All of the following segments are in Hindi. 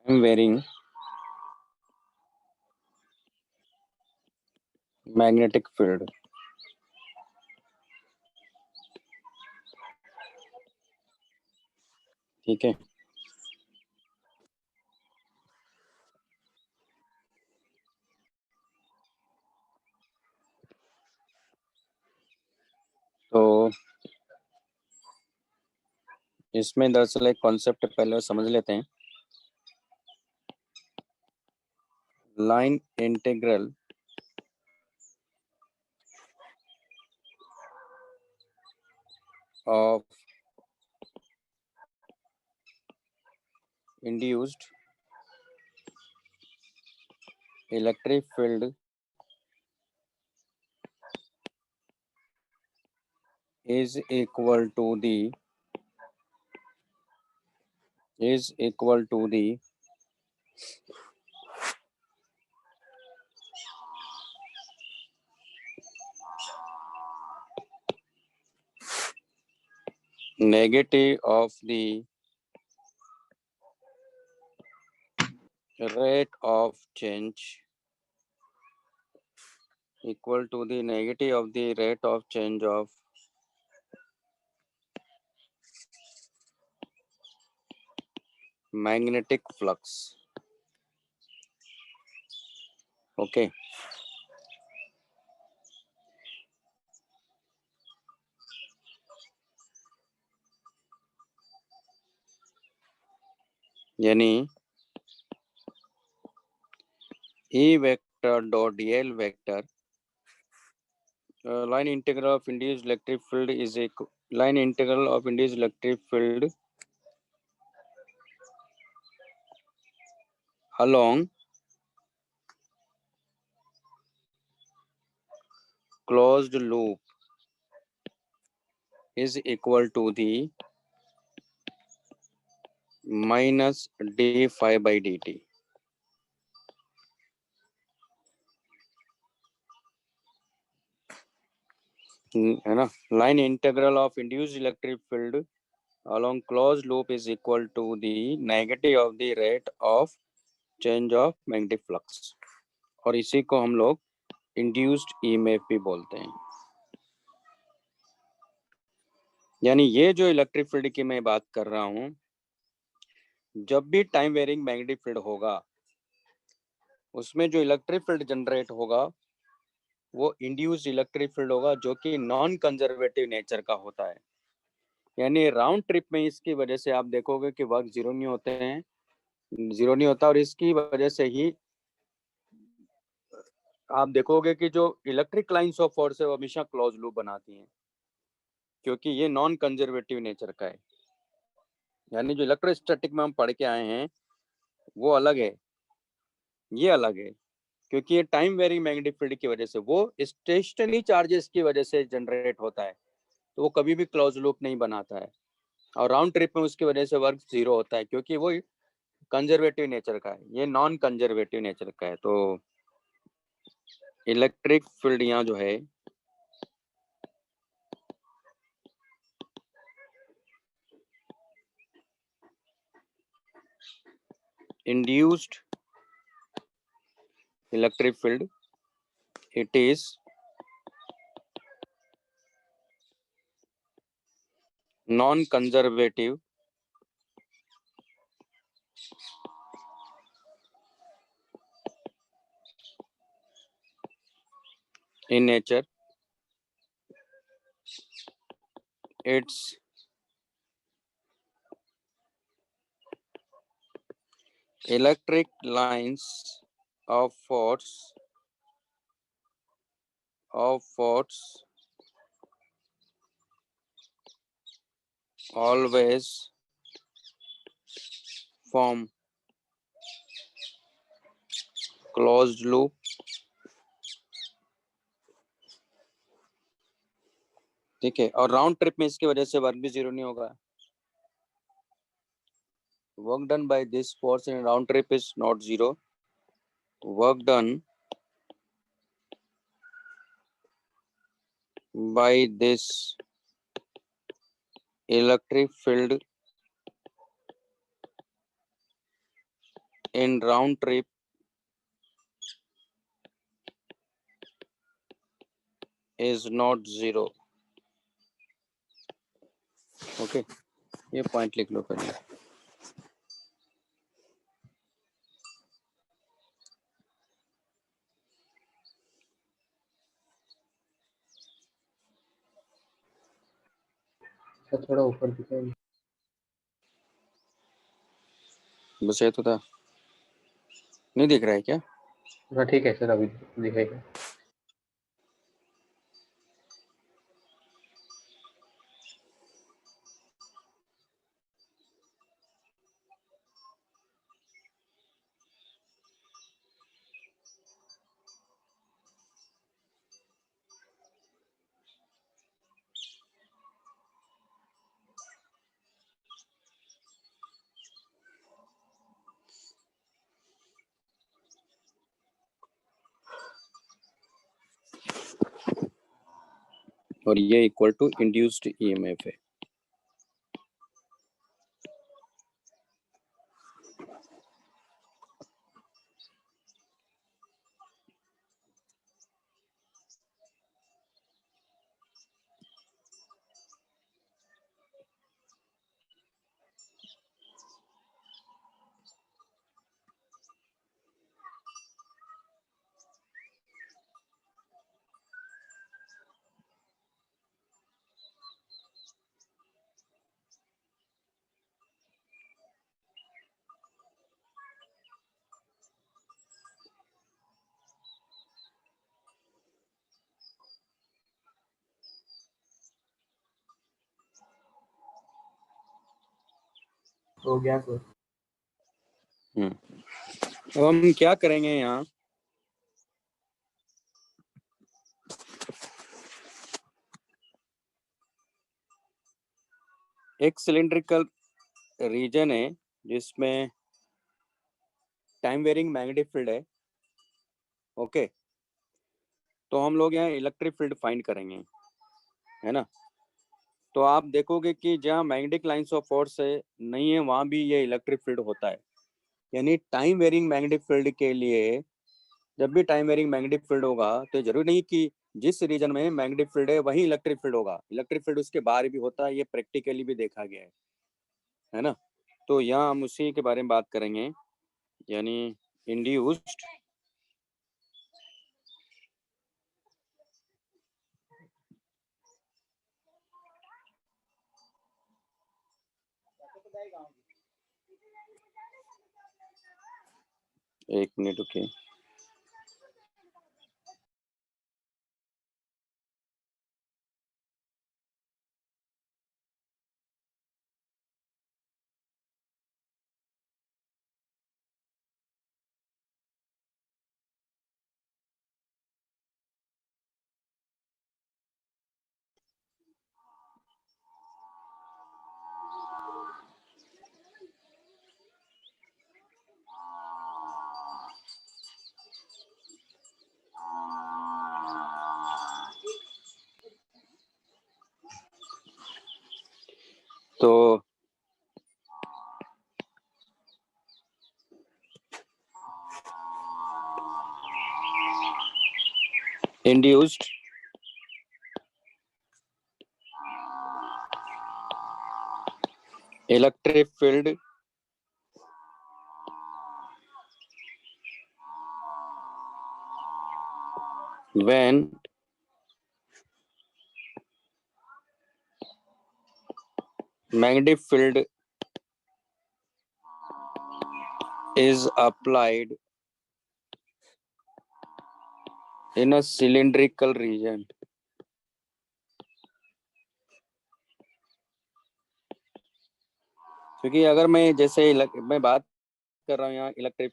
I'm wearing magnetic field. ठीक है, तो इसमें दरअसल एक कॉन्सेप्ट पहले समझ लेते हैं। Line integral of induced electric field is equal to the negative of the rate of change equal to the negative of the rate of change of magnetic flux. Okay. यानी E vector dot dl vector line integral of induced electric field is line integral of induced electric field along closed loop is equal to the minus d phi by dt. है ना, line integral of induced electric field along closed loop is equal to the negative of the rate of change of magnetic flux, और इसी को हम लोग इंड्यूस्ड ईएमएफ भी बोलते हैं। यानी ये जो इलेक्ट्रिक फील्ड की मैं बात कर रहा हूं, जब भी टाइम वेरिंग मैग्नेटिक फील्ड होगा उसमें जो इलेक्ट्रिक फील्ड जनरेट होगा वो इंड्यूस्ड इलेक्ट्रिक फील्ड होगा, जो कि नॉन कंजर्वेटिव नेचर का होता है। यानी राउंड ट्रिप में इसकी वजह से आप देखोगे कि वर्क जीरो नहीं होते हैं, जीरो नहीं होता, और इसकी वजह से ही आप देखोगे कि जो इलेक्ट्रिक लाइंस ऑफ फोर्स है वो हमेशा क्लोज लूप बनाती हैं, क्योंकि ये नॉन कंजर्वेटिव नेचर का है। यानी जो इलेक्ट्रोस्टैटिक में हम पढ़ के आए हैं वो अलग है, ये अलग है, क्योंकि ये टाइम वेरिंग मैग्नेटिक फील्ड की वजह से, वो स्टेशनरी चार्जेस की वजह से जनरेट होता है, तो वो कभी भी क्लोज लूप नहीं बनाता है। और राउंड ट्रिप में उसकी वजह से वर्क जीरो होता है, क्योंकि वो कंजर्वेटिव नेचर का है, ये नॉन कंजर्वेटिव नेचर का है। तो इलेक्ट्रिक फील्ड यहाँ जो है induced electric field, it is non-conservative in nature. Its electric lines of force always form closed loop. ठीक है, और राउंड ट्रिप में इसकी वजह से वर्क भी जीरो नहीं होगा. Work done by this force in round trip is not zero. Work done by this electric field in round trip is not zero. Okay, ये पॉइंट लिख लो पहले. थोड़ा ऊपर दिखाई. बस ये तो था. नहीं दिख रहा है क्या? हाँ ठीक है सर, अभी दिखाएगा. और ये इक्वल टू इंड्यूस्ड ईएमएफ है. हो गया सर. अब हम क्या करेंगे यहाँ, एक सिलिंड्रिकल रीजन है जिसमें टाइम वेरिंग मैग्नेटिक फील्ड है. ओके, तो हम लोग यहाँ इलेक्ट्रिक फील्ड फाइंड करेंगे, है ना. तो आप देखोगे कि जहाँ मैग्नेटिक लाइंस ऑफ फोर्स है नहीं है, वहां भी ये इलेक्ट्रिक फील्ड होता है. यानी टाइम वेरिंग मैग्नेटिक फील्ड के लिए जब भी टाइम वेरिंग मैग्नेटिक फील्ड होगा तो जरूरी नहीं कि जिस रीजन में मैग्नेटिक फील्ड है वही इलेक्ट्रिक फील्ड होगा. इलेक्ट्रिक फील्ड उसके बाहर भी होता है, ये प्रैक्टिकली भी देखा गया है ना. तो यहाँ हम उसी के बारे में बात करेंगे, यानी इंड्यूस्ड एक मिनट रुकिए. तो induced electric field when magnetic field is applied in a cylindrical region. क्योंकि अगर मैं जैसे मैं बात कर रहा हूँ यहाँ इलेक्ट्रिक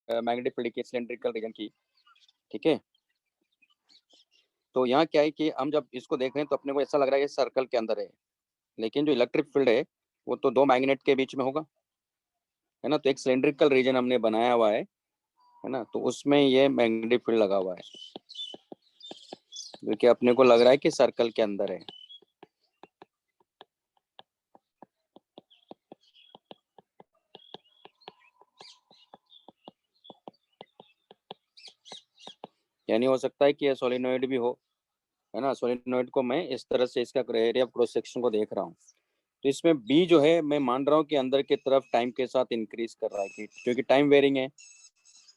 मैग्नेटिक फील्ड की सिलेंड्रिकल रीजन की, ठीक है, तो यहाँ क्या है कि हम जब इसको देख रहे हैं तो अपने को ऐसा लग रहा है कि सर्कल के अंदर है, लेकिन जो इलेक्ट्रिक फील्ड है वो तो दो मैग्नेट के बीच में होगा, है ना। तो एक सिलेंड्रिकल रीजन हमने बनाया हुआ है ना, तो उसमें ये मैग्नेटिक फील्ड लगा हुआ है जो कि अपने को लग रहा है कि सर्कल के अंदर है। यानी हो सकता है कि ये सोलिनॉइड भी हो, है ना। सोलिनॉइड को मैं इस तरह से इसका एरिया ऑफ क्रॉस सेक्शन को देख रहा हूँ, तो इसमें बी जो है मैं मान रहा हूँ कि अंदर की तरफ टाइम के साथ इंक्रीज कर रहा है, क्योंकि टाइम वेरिंग है,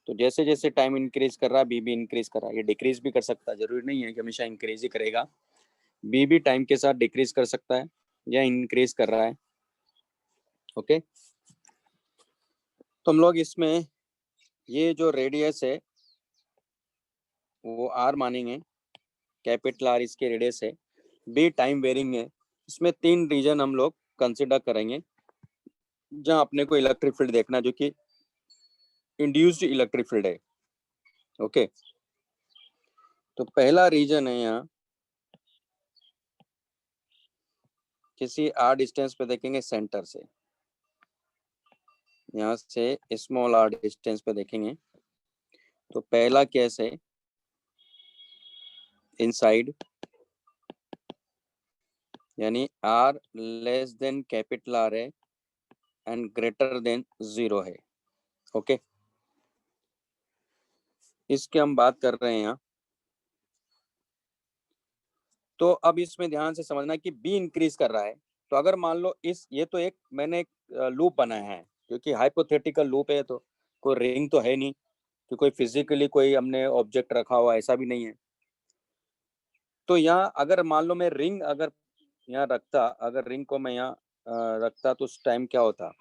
तो जैसे जैसे टाइम इंक्रीज कर रहा है बी भी इंक्रीज कर रहा है। ये डिक्रीज भी कर सकता है, जरूरी नहीं है कि हमेशा इंक्रीज ही करेगा, बी भी टाइम के साथ डिक्रीज कर सकता है या इंक्रीज कर रहा है। ओके, तो हम लोग इसमें ये जो रेडियस है वो आर मानेंगे, कैपिटल आर इसके रेडियस है, बी टाइम वेरिंग है। इसमें तीन रीजन हम लोग कंसिडर करेंगे जहां अपने को इलेक्ट्रिक फील्ड देखना जो कि इंड्यूस्ड इलेक्ट्रिक फील्ड है। ओके, तो पहला रीजन है यहाँ किसी आर डिस्टेंस पे देखेंगे सेंटर से, यहाँ से स्मॉल आर डिस्टेंस पे देखेंगे, तो पहला केस है इनसाइड, यानी R less than capital R है एंड ग्रेटर देन 0 है। ओके, इसके हम बात कर रहे हैं यहाँ। तो अब इसमें ध्यान से समझना कि बी इंक्रीज कर रहा है, तो अगर मान लो ये तो एक मैंने एक लूप बनाया है, क्योंकि हाइपोथेटिकल लूप है, तो कोई रिंग तो है नहीं कि कोई फिजिकली कोई हमने ऑब्जेक्ट रखा हुआ, ऐसा भी नहीं है। तो यहाँ अगर मान लो मैं रिंग अगर यहाँ रखता, अगर रिंग को मैं यहाँ रखता तो उस टाइम क्या होता,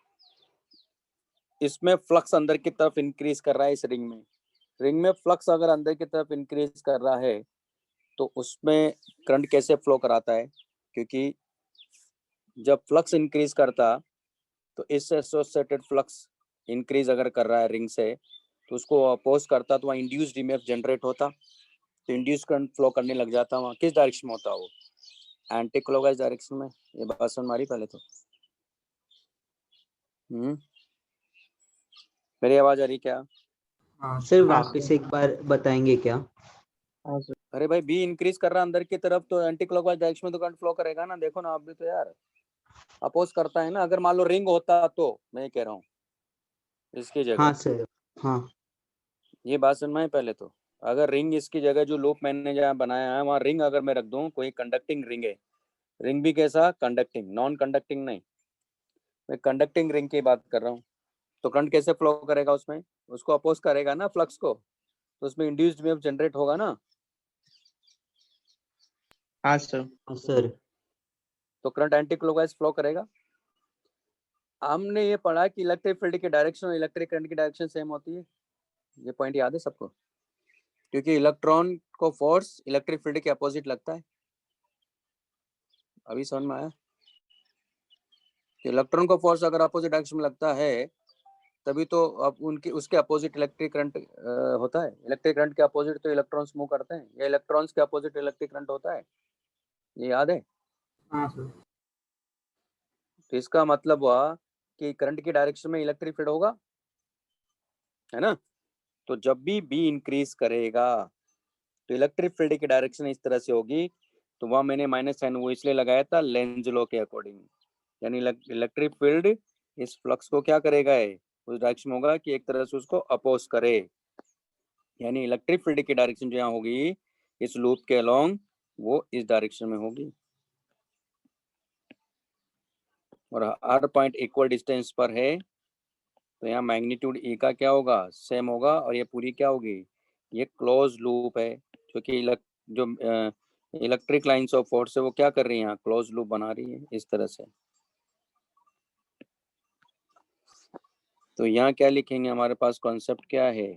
इसमें फ्लक्स अंदर की तरफ इंक्रीज कर रहा है। इस रिंग में फ्लक्स अगर अंदर की तरफ इंक्रीज कर रहा है तो उसमें करंट कैसे फ्लो कराता है, क्योंकि जब फ्लक्स इंक्रीज करता तो इससे एसोसिएटेड फ्लक्स इंक्रीज अगर कर रहा है रिंग से, तो उसको अपोज करता तो वहाँ इंड्यूस्ड ईएमएफ जनरेट होता, तो इंड्यूस करंट फ्लो करने लग जाता। वहाँ किस डायरेक्शन में होता, वो एंटी क्लॉकवाइज डायरेक्शन में। ये बात सुन मारी पहले तो। मेरी आवाज आ रही क्या? हाँ सर, वापस एक बार बताएंगे क्या? अरे भाई, बी इंक्रीज कर रहा है अंदर की तरफ तो एंटी क्लॉकवाइज डायरेक्शन में तो करंट फ्लो करेगा ना। देखो ना आप भी तो यार, अपोज करता है ना। अगर मान लो रिंग होता तो मैं कह रहा हूँ इसकी जगह। हाँ सर, हाँ। ये बात सुनना है पहले तो। अगर रिंग इसकी जगह जो लूप मैंने जहाँ बनाया है वहाँ रिंग अगर मैं रख दूँ, कोई कंडक्टिंग रिंग है, रिंग भी कैसा कंडक्टिंग, नॉन कंडक्टिंग नहीं, मैं कंडक्टिंग रिंग की बात कर रहा हूँ, तो करंट कैसे फ्लो करेगा उसमें, उसको अपोज करेगा ना फ्लक्स को, तो उसमें इंड्यूस्ड ईएमएफ जनरेट होगा ना। हाँ सर, हाँ सर। तो करंट एंटी क्लॉकवाइज फ्लो करेगा। हमने ये पढ़ा कि इलेक्ट्रिक फील्ड की डायरेक्शन और इलेक्ट्रिक करंट की डायरेक्शन सेम होती है। ये पॉइंट याद है सबको, क्योंकि इलेक्ट्रॉन को फोर्स इलेक्ट्रिक फील्ड के अपोजिट लगता है। अभी समझ में आया? इलेक्ट्रॉन को फोर्स अगर अपोजिट डायरेक्शन में लगता है तभी तो अब उनकी उसके अपोजिट इलेक्ट्रिक करंट होता है। इलेक्ट्रिक करंट के अपोजिट तो इलेक्ट्रॉन्स मूव करते हैं, या इलेक्ट्रॉन्स के अपोजिट इलेक्ट्रिक करंट होता है। ये याद है? हाँ सर। तो इसका मतलब हुआ कि करंट की डायरेक्शन में इलेक्ट्रिक फील्ड होगा, है ना। तो जब भी बी इंक्रीज करेगा तो इलेक्ट्रिक फील्ड की डायरेक्शन इस तरह से होगी। तो वहां मैंने माइनस साइन वो इसलिए लगाया था लेंज लॉ के अकॉर्डिंग, यानी इलेक्ट्रिक फील्ड इस फ्लक्स को क्या करेगा है, उस डायरेक्शन होगा कि एक तरह से उसको अपोज करे, यानी इलेक्ट्रिक फील्ड की डायरेक्शन जो यहाँ होगी इस लूप के अलोंग वो इस डायरेक्शन में होगी, और हर पॉइंट इक्वल डिस्टेंस पर है, तो यहाँ मैग्नीट्यूड ई का क्या होगा, सेम होगा। और ये पूरी क्या होगी, ये क्लोज लूप है, क्योंकि जो इलेक्ट्रिक लाइंस ऑफ फोर्स है वो क्या कर रही है, यहाँ क्लोज लूप बना रही है इस तरह से। तो यहाँ क्या लिखेंगे, हमारे पास कॉन्सेप्ट क्या है,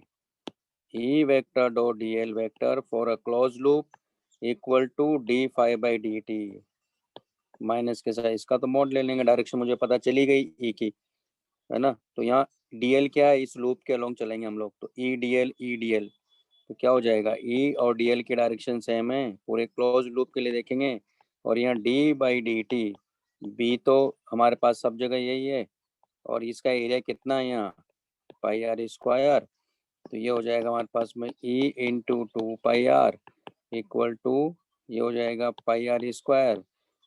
E vector dot D L vector for a close loop equal to D phi by D T minus के साथ। इसका तो मोड ले लेंगे, डायरेक्शन मुझे पता चली गई ई की, है ना। तो यहाँ डीएल क्या है, इस लूप के अलोंग चलेंगे हम लोग, तो ई डी एल, तो क्या हो जाएगा, ई और डी एल की डायरेक्शन सेम है, पूरे क्लोज लूप के लिए देखेंगे। और यहाँ D by D T, B तो हमारे पास सब जगह यही है, और इसका एरिया कितना है यहाँ, पाई आर स्क्वायर। तो ये हो जाएगा हमारे पास में E into two pi R equal to, ये हो जाएगा पाई आर स्क्वायर,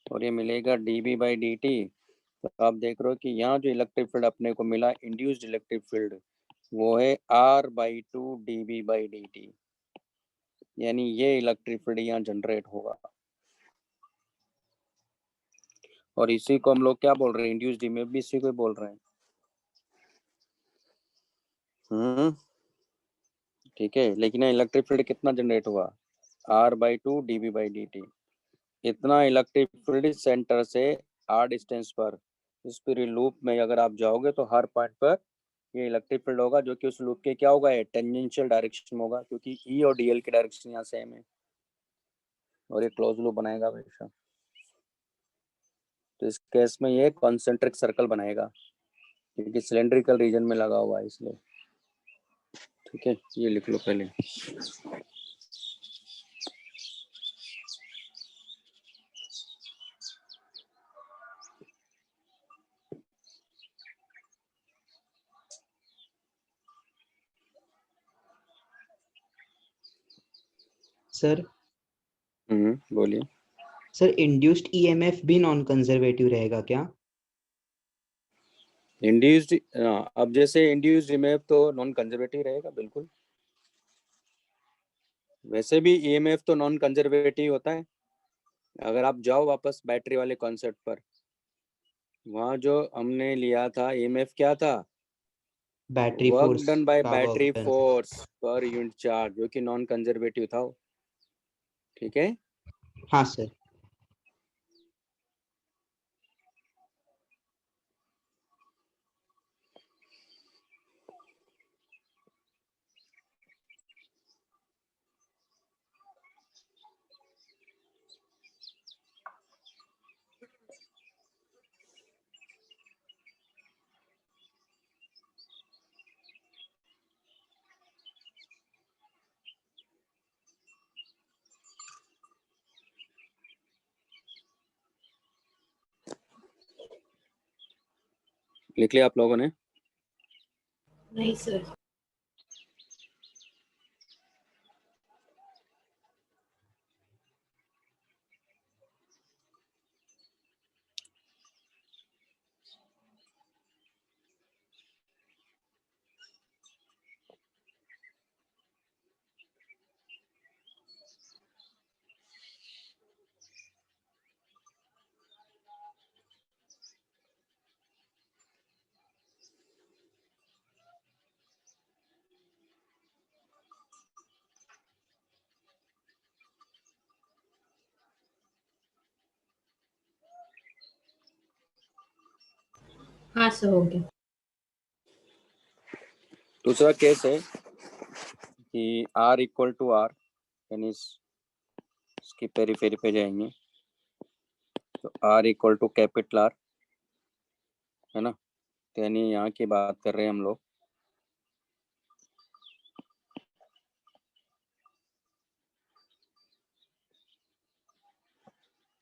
और ये मिलेगा D B by D T. तो आप देख रहे हो कि यहाँ जो इलेक्ट्रिक फील्ड अपने को मिला, इंड्यूस्ड इलेक्ट्रिक फील्ड, वो है R by two D B by D T, यानी ये इलेक्ट्रिक फील्ड यहाँ जनरेट होगा। और इसी को हम लोग क्या बोल रहे हैं, इंड्यूस्ड ईएमएफ भी इसी को बोल रहे हैं। ठीक है, लेकिन इलेक्ट्रिक फील्ड कितना जनरेट हुआ, R by two D B by D T. इतना इलेक्ट्रिक फील्ड सेंटर से आर डिस्टेंस पर इस पूरे लूप में अगर आप जाओगे तो हर पॉइंट पर ये इलेक्ट्रिक फील्ड होगा, जो कि उस लूप के क्या होगा, टेंजेंशियल डायरेक्शन होगा, क्योंकि ई और डीएल की डायरेक्शन यहाँ सेम है, और ये क्लोज लूप बनाएगा हमेशा। तो इस केस में ये कॉन्सेंट्रिक सर्कल बनाएगा, क्योंकि सिलेंड्रिकल रीजन में लगा हुआ है इसलिए। ठीक है, ये लिख लो पहले। सर बोलिए। सर इंड्यूस्ड ईएमएफ भी नॉन कंजर्वेटिव रहेगा क्या? इंड्यूस्ड, अब जैसे इंड्यूस्ड ईएमएफ तो नॉन कंजर्वेटिव रहेगा बिल्कुल, वैसे भी ईएमएफ तो नॉन कंजर्वेटिव होता है। अगर आप जाओ वापस बैटरी वाले कॉन्सेप्ट पर, वहाँ जो हमने लिया था ईएमएफ क्या था, battery work force done by का battery work done. Force per unit charge, जो कि नॉन कंजर्वेटिव था। ठीक है, हाँ सर। लिख लिया आप लोगों ने? नहीं सर। हाँ सर, हो गया। दूसरा केस है कि R इक्वल टू आर, यानी इसकी पेरीफेरी पे जाएंगे, तो R equal to capital R, है ना। तो यानी यहाँ की बात कर रहे हैं हम लोग।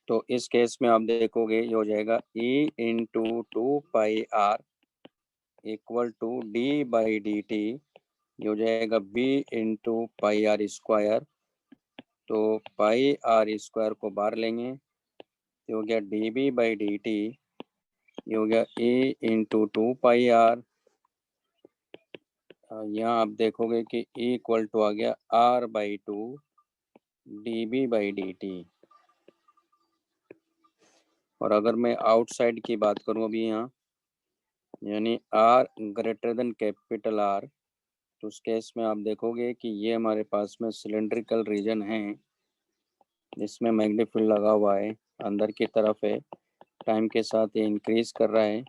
तो इस केस में आप देखोगे ये हो जाएगा E into two pi R equal to D by D T, ये हो जाएगा B into pi R square. तो पाई आर स्क्वायर को बाहर लेंगे, ये हो गया D B by D T, ये हो गया E into two pi R. यहाँ आप देखोगे कि E इक्वल टू आ गया R by two D B by D T. और अगर मैं आउटसाइड की बात करूँ अभी यहाँ, यानी R greater than capital R, तो उस केस में आप देखोगे कि ये हमारे पास में सिलेंड्रिकल रीजन है, इसमें मैग्नेटिक फील्ड लगा हुआ है, अंदर की तरफ है, टाइम के साथ ये इंक्रीज कर रहा है।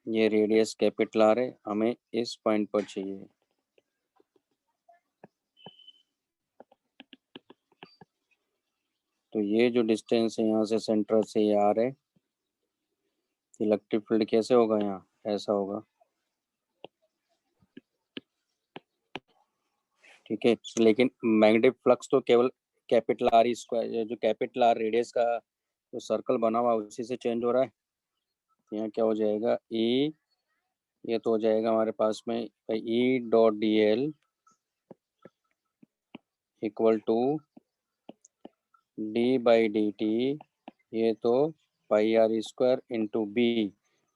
ये रेडियस कैपिटल आर है, हमें इस पॉइंट पर चाहिए। तो ये जो डिस्टेंस है यहाँ से सेंटर से ये आर है, इलेक्ट्रिक फील्ड कैसे होगा, यहाँ ऐसा होगा। ठीक है, लेकिन मैग्नेटिक फ्लक्स तो केवल कैपिटल आर स्क्वायर, जो कैपिटल आर रेडियस का जो सर्कल बना हुआ है उसी से चेंज हो रहा है। यहाँ क्या हो जाएगा, ई, ये तो हो जाएगा हमारे पास में E dot D L equal to D by D T, ये तो pi R square into B,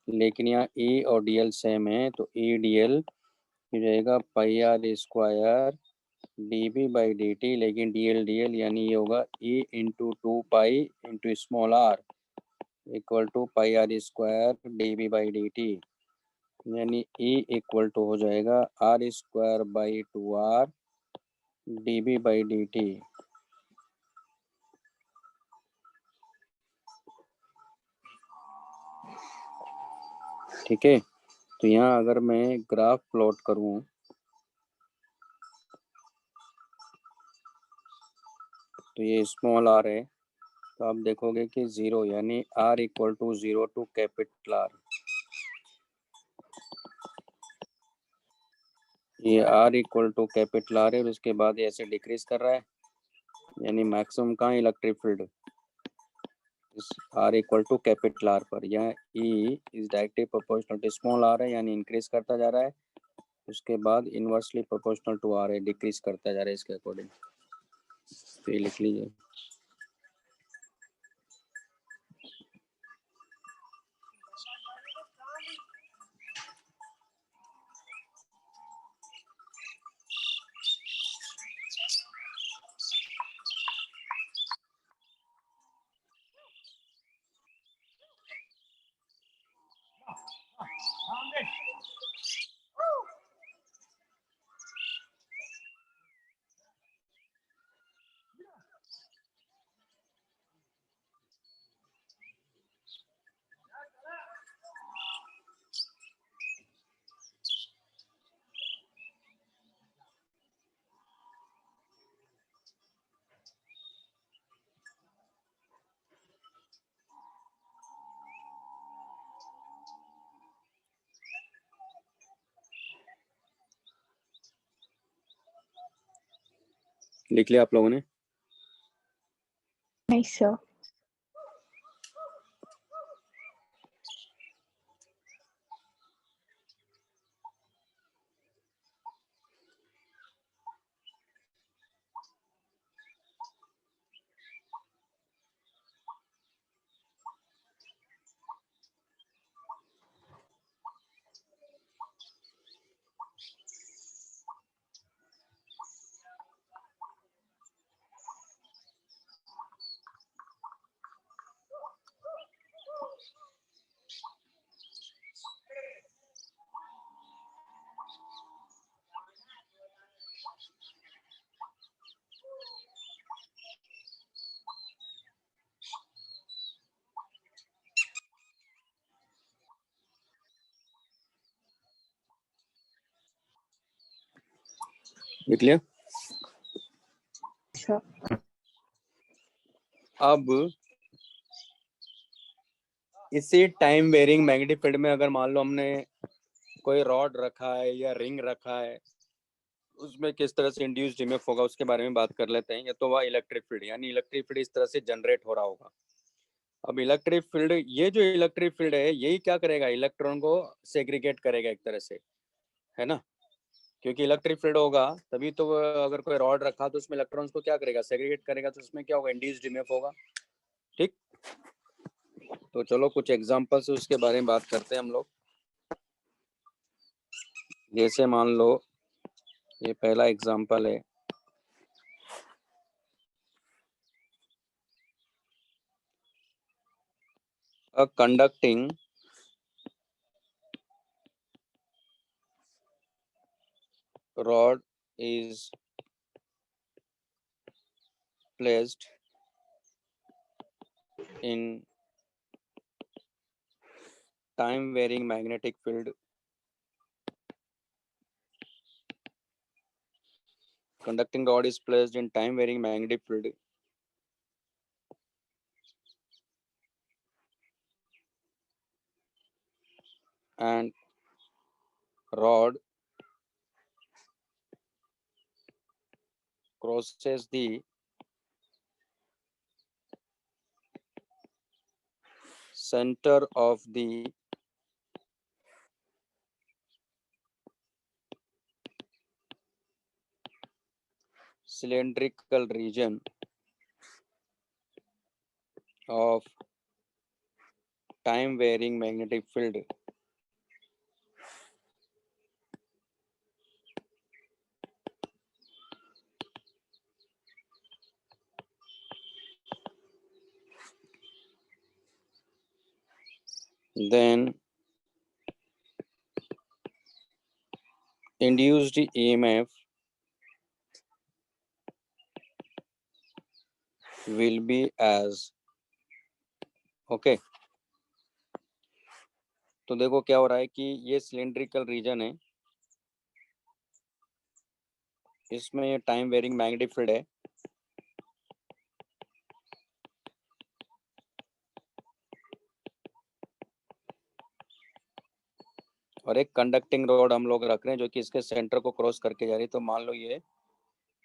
लेकिन यहाँ ई और डी एल सेम है तो ई डी एल हो जाएगा pi R square D B by D T, लेकिन डी एल यानी ये होगा E into two pi into small R equal to pi R square D B by D T, यानी ई इक्वल टू हो जाएगा R square by two R D B by D T. ठीक है, तो यहाँ अगर मैं ग्राफ प्लॉट करूँ तो ये स्मॉल आर है, तो आप देखोगे कि जीरो, यानी R equal to zero to capital R. ये R equal to capital R है और उसके बाद ये ऐसे डिक्रीज कर रहा है, यानी मैक्सिमम कहाँ इलेक्ट्रिक फील्ड इस R equal to capital R पर। यहाँ E is directly proportional to small R है, यानी इंक्रीज करता जा रहा है, उसके बाद इनवर्सली प्रोपोर्शनल टू आर है, डिक्रीज करता जा रहा है इसके अकॉर्डिंग। तो ये लिख लीजिए। लिख लिया आप लोगों ने? नहीं सर। लिख लिया? सर अब इसी टाइम वेरिंग मैग्नेटिक फील्ड में अगर मान लो हमने कोई रॉड रखा है या रिंग रखा है, उसमें किस तरह से इंड्यूस्ड ईएमएफ होगा उसके बारे में बात कर लेते हैं। या तो वह इलेक्ट्रिक फील्ड, यानी इलेक्ट्रिक फील्ड इस तरह से जनरेट हो रहा होगा। अब इलेक्ट्रिक फील्ड, ये जो इलेक्ट्रिक फील्ड है यही क्या करेगा, इलेक्ट्रॉन को सेग्रीगेट करेगा एक तरह से, है ना, क्योंकि इलेक्ट्रिक फील्ड होगा तभी तो अगर कोई रॉड रखा तो उसमें इलेक्ट्रॉन्स को क्या करेगा, सेग्रीगेट करेगा, तो उसमें क्या होगा, इंड्यूस्ड ईएमएफ होगा। ठीक, तो चलो कुछ एग्जांपल से उसके बारे में बात करते हैं हम लोग। जैसे मान लो ये पहला एग्जांपल है, a conducting rod is placed in time varying magnetic field, conducting rod is placed in time varying magnetic field and rod crosses the center of the cylindrical region of time varying magnetic field. Then induced EMF will be as, okay तो देखो क्या हो रहा है कि ये सिलेंड्रिकल रीजन है, इसमें ये टाइम वेरिंग मैग्नेटिक फील्ड है, और एक कंडक्टिंग रॉड हम लोग रख रहे हैं जो कि इसके सेंटर को क्रॉस करके जा रही है। तो मान लो ये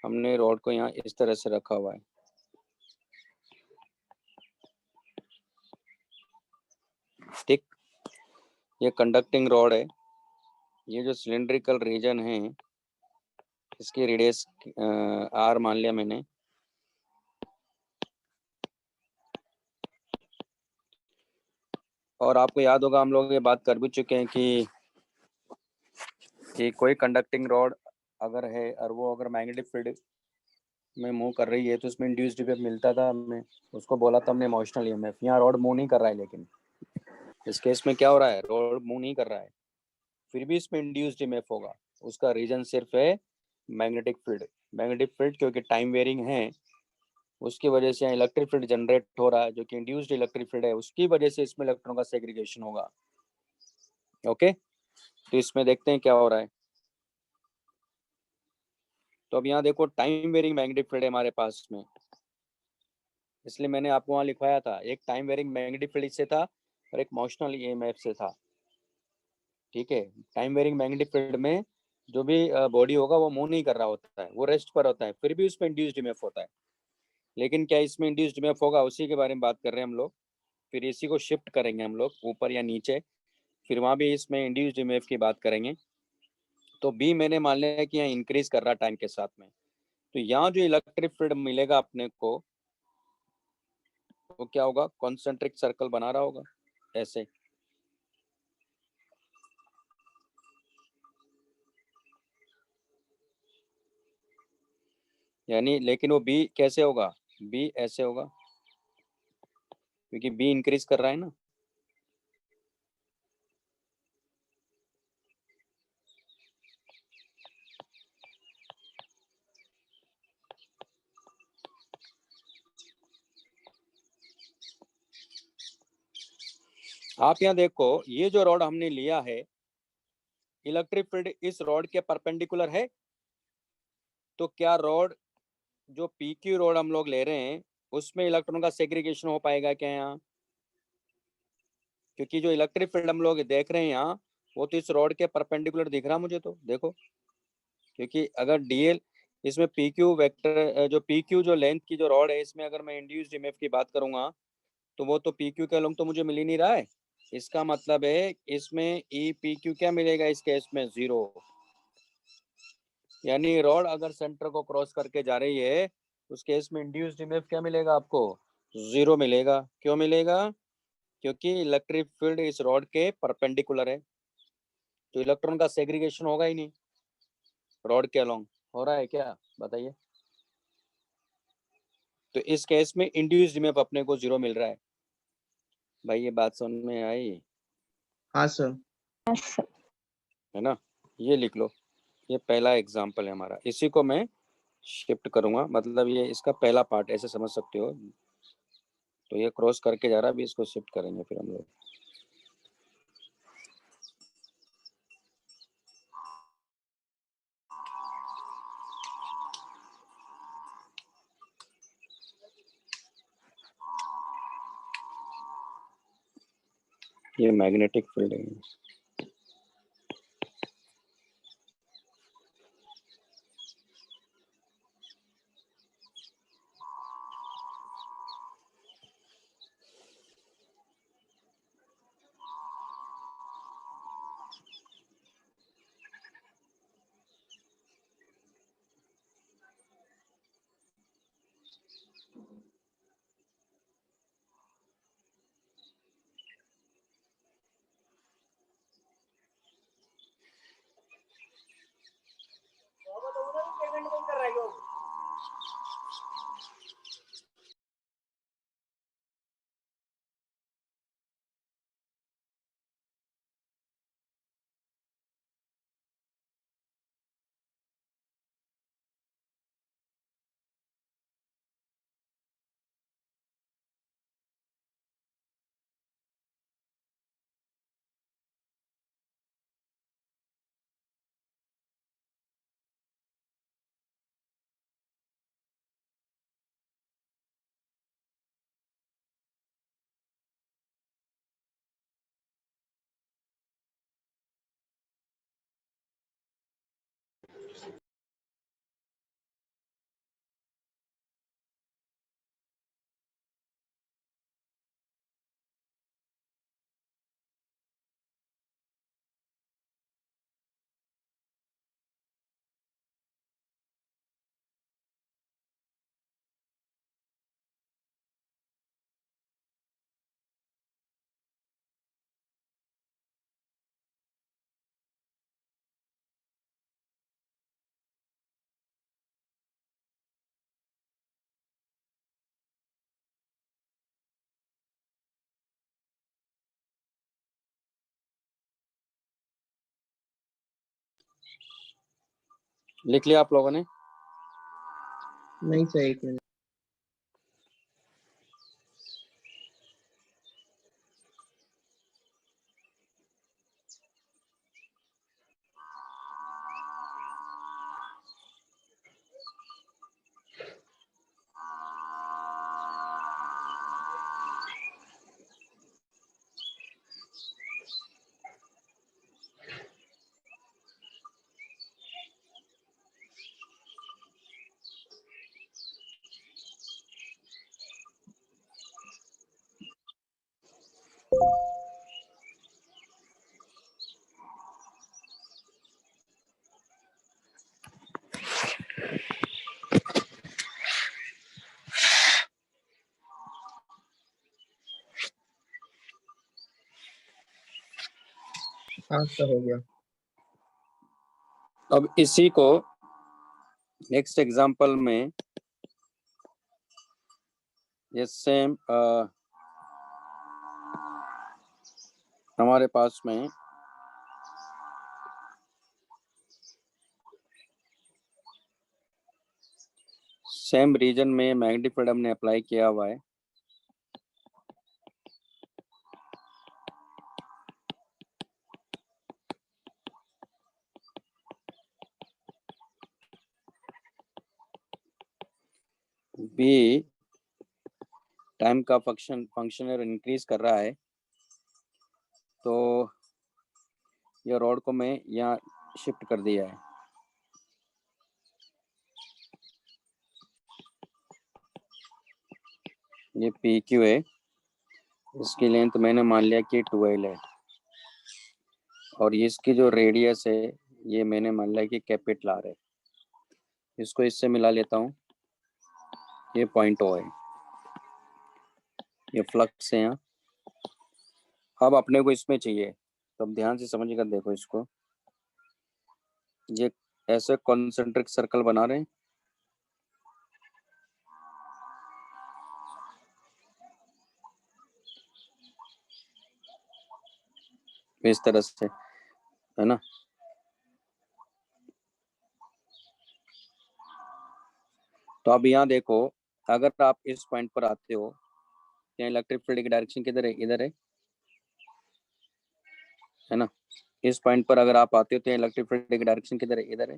हमने रॉड को यहाँ इस तरह से रखा हुआ है, ठीक। ये कंडक्टिंग रॉड है, ये जो सिलेंड्रिकल रीजन है इसकी रेडियस आर मान लिया मैंने, और आपको याद होगा हम लोग ये बात कर भी चुके हैं कि कोई कंडक्टिंग रॉड अगर है और वो अगर मैग्नेटिक फील्ड में मूव कर रही है तो उसमें इंड्यूस्ड ईएमएफ मिलता था, हमने उसको बोला था हमने इमोशनल ईएमएफ। यहाँ रॉड मूव नहीं कर रहा है, लेकिन इस केस में क्या हो रहा है, रॉड मूव नहीं कर रहा है, फिर भी इसमें इंड्यूस्ड ईएमएफ होगा। उसका रीजन सिर्फ है मैग्नेटिक फील्ड। मैग्नेटिक फील्ड क्योंकि टाइम वेरिंग है उसकी वजह से इलेक्ट्रिक फील्ड जनरेट हो रहा है जो कि इंड्यूस्ड इलेक्ट्रिक फील्ड है, उसकी वजह से इसमें इलेक्ट्रॉन का सेग्रीगेशन होगा। ओके तो इसमें देखते हैं क्या हो रहा है। तो अब यहाँ देखो टाइम वेरिंग मैग्नेटिक फील्ड है हमारे पास में, इसलिए मैंने आपको वहाँ लिखवाया था, एक टाइम वेरिंग मैग्नेटिक फील्ड से था और एक मोशनल ईएमएफ से था, ठीक है। टाइम वेरिंग मैग्नेटिक फील्ड में जो भी बॉडी होगा वो मूव नहीं कर रहा होता है, वो रेस्ट पर होता है, फिर भी उसमें इंड्यूस्ड ईएमएफ होता है। लेकिन क्या इसमें इंड्यूस्ड ईएमएफ होगा, उसी के बारे में बात कर रहे हैं हम लोग। फिर इसी को शिफ्ट करेंगे हम लोग ऊपर या नीचे, फिर वहाँ भी इसमें इंड्यूस्ड ईएमएफ की बात करेंगे। तो बी मैंने मान लिया कि यहाँ इंक्रीज कर रहा टाइम के साथ में, तो यहाँ जो इलेक्ट्रिक फील्ड मिलेगा अपने को वो क्या होगा, कॉन्सेंट्रिक सर्कल बना रहा होगा ऐसे। यानी लेकिन वो बी कैसे होगा, बी ऐसे होगा क्योंकि बी इंक्रीज कर रहा है ना। आप यहाँ देखो ये जो रॉड हमने लिया है, इलेक्ट्रिक फील्ड इस रॉड के परपेंडिकुलर है, तो क्या रॉड जो पीक्यू रॉड हम लोग ले रहे हैं उसमें इलेक्ट्रॉन का सेग्रीगेशन हो पाएगा क्या यहाँ, क्योंकि जो इलेक्ट्रिक फील्ड हम लोग देख रहे हैं यहाँ वो तो इस रॉड के परपेंडिकुलर दिख रहा मुझे, तो देखो क्योंकि अगर डीएल इसमें पीक्यू वेक्टर जो पीक्यू जो लेंथ की जो रॉड है इसमें अगर मैं इंड्यूस्ड ईएमएफ की बात करूंगा तो वो तो पीक्यू के अलोंग तो मुझे मिल ही नहीं रहा है। इसका मतलब है इसमें ई पीक्यू क्या मिलेगा इस केस में, 0। यानी रॉड अगर सेंटर को क्रॉस करके जा रही है उस केस में इंड्यूस्ड ईएमएफ क्या मिलेगा आपको, 0 मिलेगा। क्यों मिलेगा, क्योंकि इलेक्ट्रिक फील्ड इस रॉड के परपेंडिकुलर है, तो इलेक्ट्रॉन का सेग्रीगेशन होगा ही नहीं रॉड के अलोंग। हो रहा है क्या बताइए। तो इस केस में इंड्यूस्ड ईएमएफ अपने को 0 मिल रहा है। भाई ये बात समझ में आई? हाँ सर। है ना, ये लिख लो। ये पहला एग्जाम्पल है हमारा, इसी को मैं शिफ्ट करूंगा, मतलब ये इसका पहला पार्ट ऐसे समझ सकते हो। तो ये क्रॉस करके जा रहा है, अभी इसको शिफ्ट करेंगे फिर हम लोग। ये मैग्नेटिक फील्ड है। लिख लिया आप लोगों ने? नहीं सर, एक मिनट। हाँ सर, हो गया। अब इसी को नेक्स्ट एग्जांपल में ये सेम हमारे पास में सेम रीजन में मैग्नेटिक फील्ड हमने अप्लाई किया हुआ है। बी टाइम का फंक्शन इंक्रीज कर रहा है, तो ये रॉड को मैं यहाँ शिफ्ट कर दिया है। ये पी क्यू है, इसकी लेंथ मैंने मान लिया कि 12 है, और इसकी जो रेडियस है ये मैंने मान लिया कि कैपिटल आर है। इसको इससे मिला लेता हूँ, ये पॉइंट ओ है, ये फ्लक्स है यहाँ। अब अपने को इसमें चाहिए, तो अब ध्यान से समझिएगा, देखो इसको, ये ऐसे कॉन्सेंट्रिक सर्कल बना रहे हैं, इस तरह से, है ना। तो अब यहाँ देखो, अगर आप इस पॉइंट पर आते हो तो इलेक्ट्रिक फील्ड की डायरेक्शन किधर है? इधर है ना। इस पॉइंट पर अगर आप आते हो तो इलेक्ट्रिक फील्ड की डायरेक्शन किधर है? इधर है।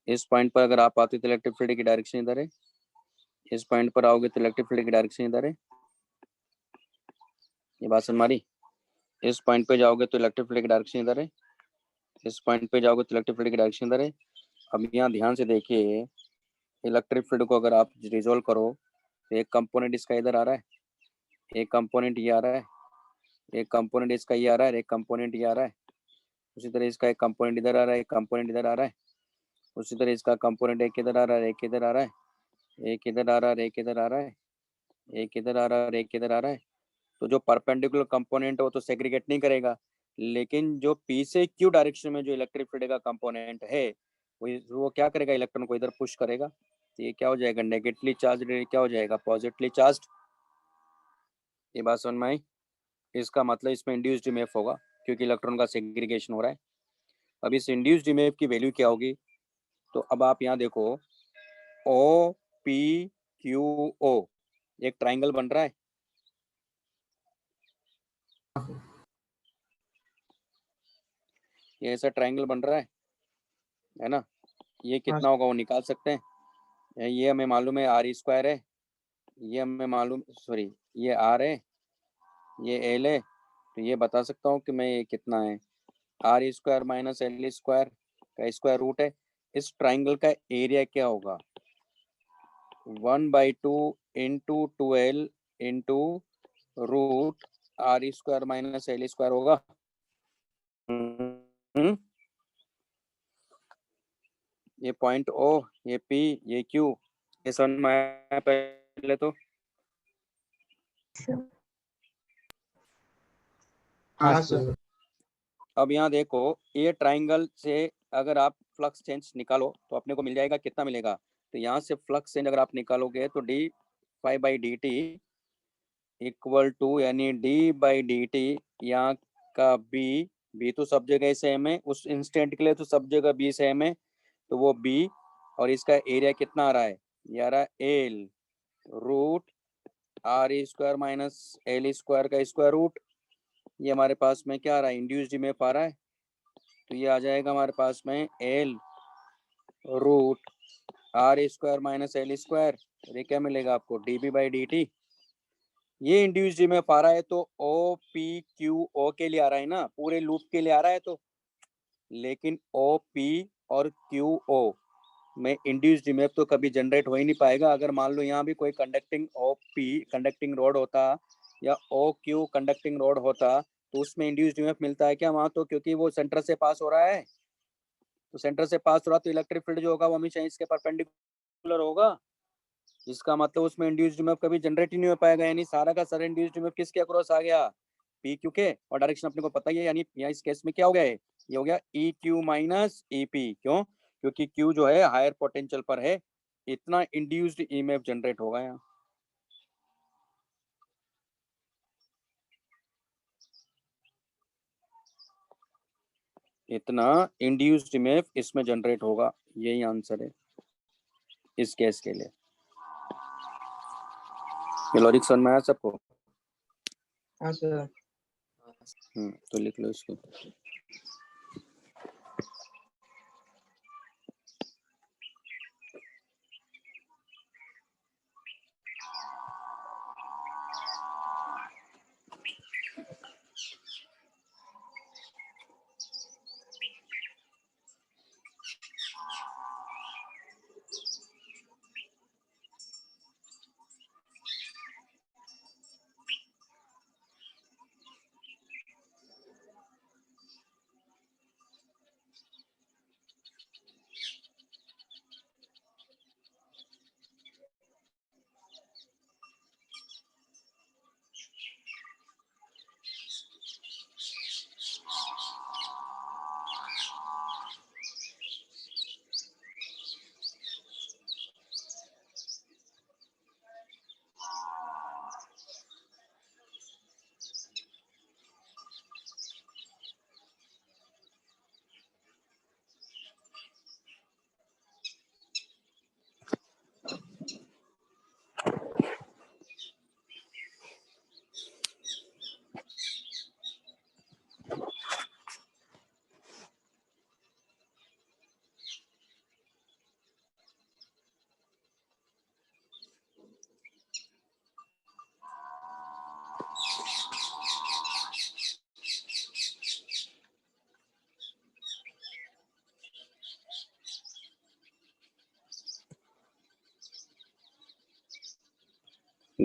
इस पॉइंट पर अगर आप आते हो तो इलेक्ट्रिक फील्ड की डायरेक्शन इधर है। इस पॉइंट पर आओगे तो इलेक्ट्रिक फील्ड की डायरेक्शन इधर है। ये बात समझ मारी। इस पॉइंट पे जाओगे तो इलेक्ट्रिक फील्ड की डायरेक्शन इधर है। इस पॉइंट पे जाओगे तो इलेक्ट्रिक फील्ड की डायरेक्शन इधर है। अब यहाँ ध्यान से देखिए, इलेक्ट्रिक फील्ड को अगर आप रिजोल्व करो तो एक कंपोनेंट इसका इधर आ रहा है, एक कंपोनेंट ये आ रहा है, एक कंपोनेंट इसका ये आ रहा है, एक कंपोनेंट ये आ रहा है। उसी तरह इसका एक कंपोनेंट इधर आ रहा है, एक कंपोनेंट इधर आ रहा है। उसी तरह इसका कंपोनेंट एक इधर आ रहा है, एक इधर आ रहा है, एक इधर आ रहा है, एक इधर आ रहा है, एक इधर आ रहा है, एक इधर आ रहा है। तो जो परपेंडिकुलर कंपोनेंट है वो तो सेग्रीगेट नहीं करेगा, लेकिन जो पी से क्यू डायरेक्शन में जो इलेक्ट्रिक फील्ड का कंपोनेंट है वो क्या करेगा? इलेक्ट्रॉन को इधर पुश करेगा। तो ये क्या हो जाएगा? नेगेटिवली चार्ज, क्या हो जाएगा? Positively charge. ये बात समझ में आई? इसका मतलब इसमें इंड्यूस्ड ईएमएफ होगा क्योंकि इलेक्ट्रॉन का सेग्रीगेशन हो रहा है। अब इस इंड्यूस्ड ईएमएफ की वैल्यू क्या होगी? तो अब आप यहाँ देखो, ओ पी क्यू ओ एक ट्राइंगल बन रहा है। ये ऐसा ट्राइंगल बन रहा है ना। ये कितना होगा वो निकाल सकते हैं। ये हमें मालूम है आर स्क्वायर है, ये हमें मालूम, सॉरी ये आर है, ये एल है। तो ये बता सकता हूँ कि मैं ये कितना है, R square minus L square का स्क्वायर रूट है। इस ट्राइंगल का एरिया क्या होगा? 1/2 into 12 into root R square minus L square होगा। ये पॉइंट ओ, ये पी, ये क्यू, ये समझ में आया पहले तो? हाँ सर। अब यहाँ देखो, ये ट्राइंगल से अगर आप फ्लक्स चेंज निकालो तो अपने को मिल जाएगा, कितना मिलेगा? तो यहाँ से फ्लक्स चेंज अगर आप निकालोगे तो D phi by D T equal to, यानी डी बाई डी टी यहाँ का बी तो सब जगह सेम है, उस इंस्टेंट के लिए तो सब जगह बी सेम है, तो वो बी। और इसका एरिया कितना आ रहा है? ये आ रहा है L root R square minus L square का स्क्वायर रूट। ये हमारे पास में क्या आ रहा है? इंड्यूस्ड ईएमएफ आ रहा है। तो ये आ जाएगा हमारे पास में L root R square minus L square. ये क्या मिलेगा आपको? D B by D T. ये इंड्यूस्ड ईएमएफ आ रहा है तो ओ पी क्यू ओ के लिए आ रहा है ना, पूरे लूप के लिए आ रहा है। तो लेकिन ओ पी और क्यू ओ में इंड्यूस्ड ईएमएफ तो कभी जनरेट हो ही नहीं पाएगा। अगर मान लो यहाँ भी कोई conducting O P conducting rod होता या ओ क्यू कंडक्टिंग रोड होता तो उसमें इंड्यूस्ड ईएमएफ मिलता है क्या वहां? तो क्योंकि वो सेंटर से पास हो रहा है, तो सेंटर से पास हो रहा तो इलेक्ट्रिक फील्ड जो होगा वो हमेशा इसके परपेंडिकुलर होगा। इसका मतलब उसमें इंड्यूस्ड ईएमएफ कभी जनरेट ही नहीं हो पाएगा, यानी सारा का सारा इंड्यूस्ड ईएमएफ किसके अक्रॉस आ गया? पी क्यू के। और डायरेक्शन अपने को पता ही है, यानी यहाँ इस केस में क्या हो गया है? ये हो गया E Q minus E P. क्यों? क्योंकि क्यू जो है हायर पोटेंशियल पर है, इतना इंड्यूस्ड ईएमएफ जनरेट होगा यहाँ। इतना इंड्यूस्ड ईएमएफ इसमें जनरेट होगा, यही आंसर है इस केस के लिए। ये लॉजिक समझ में आया सबको? हाँ सर। तो लिख लो इसको।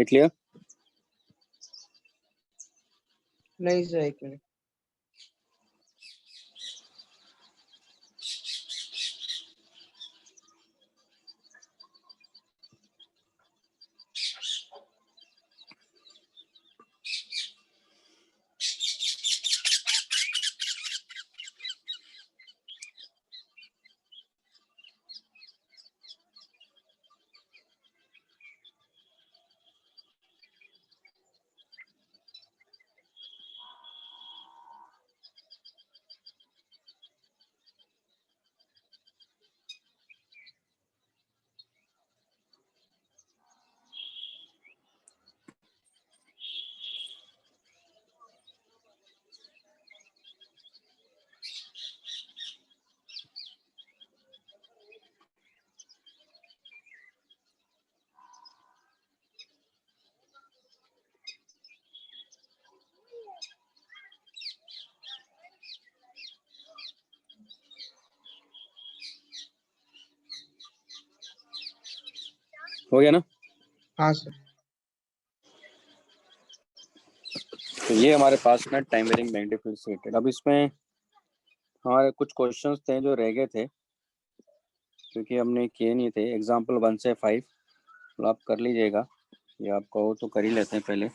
लिख लिया? नहीं सर, एक मिनट। हो गया ना? हाँ सर। तो ये हमारे पास में time varying magnetic field stated. अब इसमें हमारे कुछ क्वेश्चंस थे जो रह गए थे क्योंकि हमने किए नहीं थे। एग्जाम्पल 1 से 5 तो आप कर लीजिएगा, ये आप कहो तो कर ही लेते हैं पहले।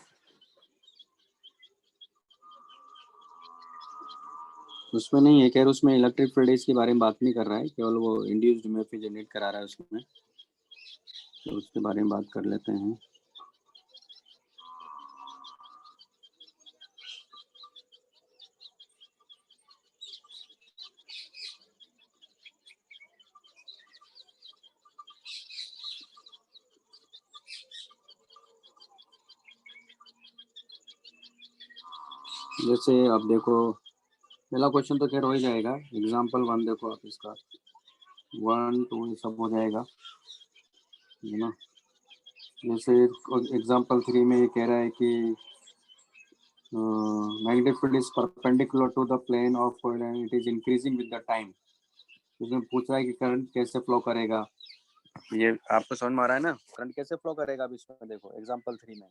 उसमें नहीं है, खैर उसमें इलेक्ट्रिक फील्ड के बारे में बात नहीं कर रहा है, केवल वो इंड्यूस्ड ईएमएफ जनरेट करा रहा है उसमें, तो उसके बारे में बात कर लेते हैं। जैसे आप देखो, पहला क्वेश्चन तो खैर हो ही जाएगा। एग्जाम्पल 1 देखो आप, इसका 1 2 सब हो जाएगा, है ना। जैसे एग्जाम्पल 3 में ये कह रहा है कि magnetic field is perpendicular to the plane of coil and it is increasing with the time. इसमें पूछ रहा है कि करंट कैसे फ्लो करेगा। ये आपको समझ में आ रहा है ना, करंट कैसे फ्लो करेगा। अब इसमें देखो एग्जाम्पल 3 में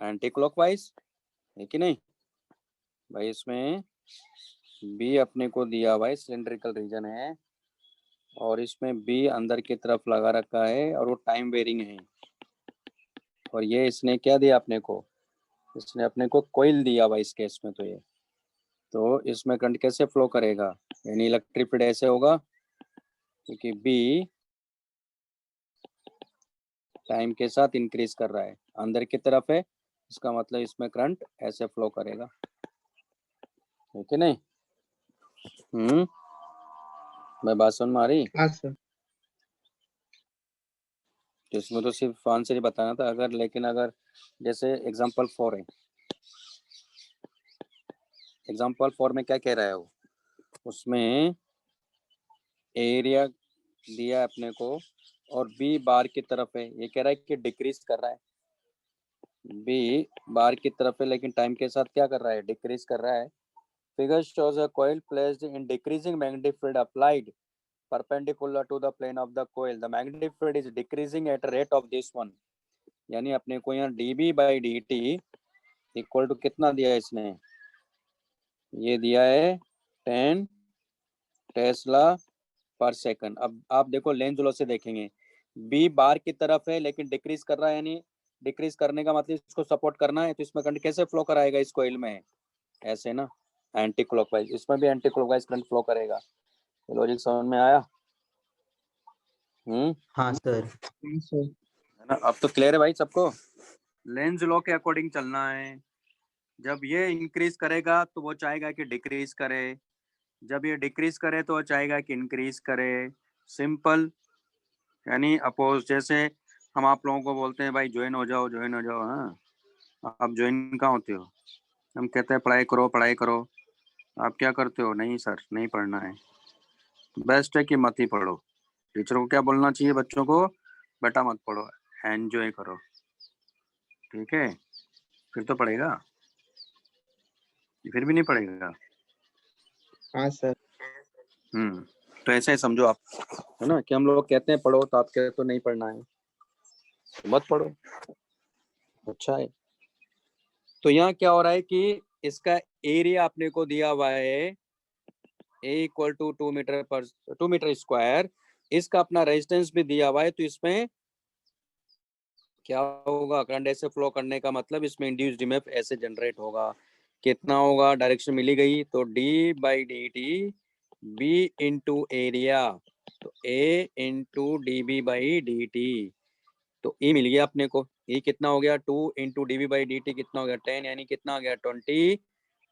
एंटी क्लॉकवाइज है कि नहीं भाई। इसमें बी अपने को दिया हुआ है, सिलेंड्रिकल रीजन है, और इसमें बी अंदर की तरफ लगा रखा है और वो टाइम वेरिंग है। और ये इसने क्या दिया अपने को, इसने अपने को कोइल दिया हुआ इस केस में। तो इसमें करंट कैसे फ्लो करेगा, यानी इलेक्ट्रिक फील्ड ऐसे होगा क्योंकि बी टाइम के साथ इंक्रीज कर रहा है, अंदर की तरफ है, इसका मतलब इसमें करंट ऐसे फ्लो करेगा, है कि नहीं। मैं बात समझ में आ रही। हाँ सर। तो इसमें तो सिर्फ आंसर ही बताना था। अगर लेकिन अगर जैसे एग्जांपल 4 है, एग्जांपल 4 में क्या कह रहा है वो, उसमें एरिया दिया अपने को और बी बार की तरफ है, ये कह रहा है कि डिक्रीज कर रहा है। बी बार की तरफ है लेकिन टाइम के साथ क्या कर रहा है, डिक्रीज कर रहा है। Figure shows a coil placed in decreasing magnetic field applied perpendicular to the plane of the coil. The magnetic field is decreasing at a rate of this one. यानी अपने को यहाँ dB/dt इक्वल टू कितना दिया है इसने, ये दिया है 10 टेस्ला पर सेकंड। अब आप देखो लेंज लॉ से देखेंगे, बी बार की तरफ है लेकिन डिक्रीज कर रहा है, यानी डिक्रीज करने का मतलब इसको सपोर्ट करना है, तो इसमें करंट कैसे फ्लो कराएगा इस कॉइल में, ऐसे ना, एंटी क्लॉकवाइज। इसमें भी एंटी क्लॉकवाइज करंट फ्लो करेगा। लॉजिक समझ में आया? हाँ सर। हाँ सर। है ना, अब तो क्लियर है भाई सबको। लेंज लॉ के अकॉर्डिंग चलना है। जब ये इंक्रीज करेगा तो वो चाहेगा कि डिक्रीज करे, जब ये डिक्रीज करे तो वो चाहेगा कि इंक्रीज करे। सिंपल, यानी अपोज। जैसे हम आप लोगों को बोलते हैं भाई ज्वाइन हो जाओ, ज्वाइन हो जाओ। हाँ, आप ज्वाइन कहाँ होते हो, हम कहते हैं पढ़ाई करो पढ़ाई करो। आप क्या करते हो, नहीं सर नहीं पढ़ना है। बेस्ट है कि मत ही पढ़ो। टीचर को क्या बोलना चाहिए बच्चों को, बेटा मत पढ़ो, एंजॉय करो, ठीक है। फिर तो पढ़ेगा, फिर भी नहीं पढ़ेगा। हाँ सर। तो ऐसा ही समझो आप, है ना, कि हम लोग कहते हैं पढ़ो तो आप कहते तो नहीं पढ़ना है, तो मत पढ़ो, अच्छा है। तो यहाँ क्या हो रहा है कि इसका एरिया आपने को दिया हुआ है A equal to 2 metre square, इसका अपना रेजिस्टेंस भी दिया हुआ है, तो इसमें क्या होगा, करंट ऐसे फ्लो करने का मतलब इसमें इंड्यूस्ड ईएमएफ ऐसे जनरेट होगा, कितना होगा, डायरेक्शन मिली गई तो d/dt b इंटू एरिया, तो a इंटू dB/dt, तो E मिल गया अपने को, E कितना हो गया 2 इंटू dB/dt कितना हो गया 10, यानी कितना हो गया 20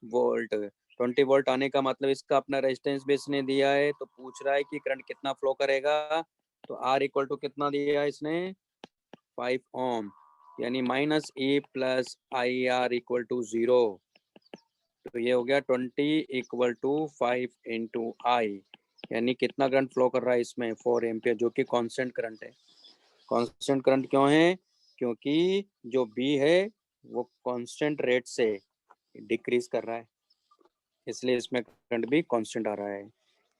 वोल्ट। 20 वोल्ट आने का मतलब इसका अपना रेजिस्टेंस भी इसने दिया है, तो पूछ रहा है कि करंट कितना फ्लो करेगा, तो R इक्वल टू कितना दिया है इसने 5 ओम, यानी -E plus IR equal to 0, तो ये हो गया 20 इक्वल टू 5 इंटू आई, यानी कितना करंट फ्लो कर रहा है इसमें 4 एम्पियर, जो कि कांस्टेंट करंट है। कांस्टेंट करंट क्यों है, क्योंकि जो बी है वो कांस्टेंट रेट से डिक्रीज कर रहा है, इसलिए इसमें करंट भी कांस्टेंट आ रहा है,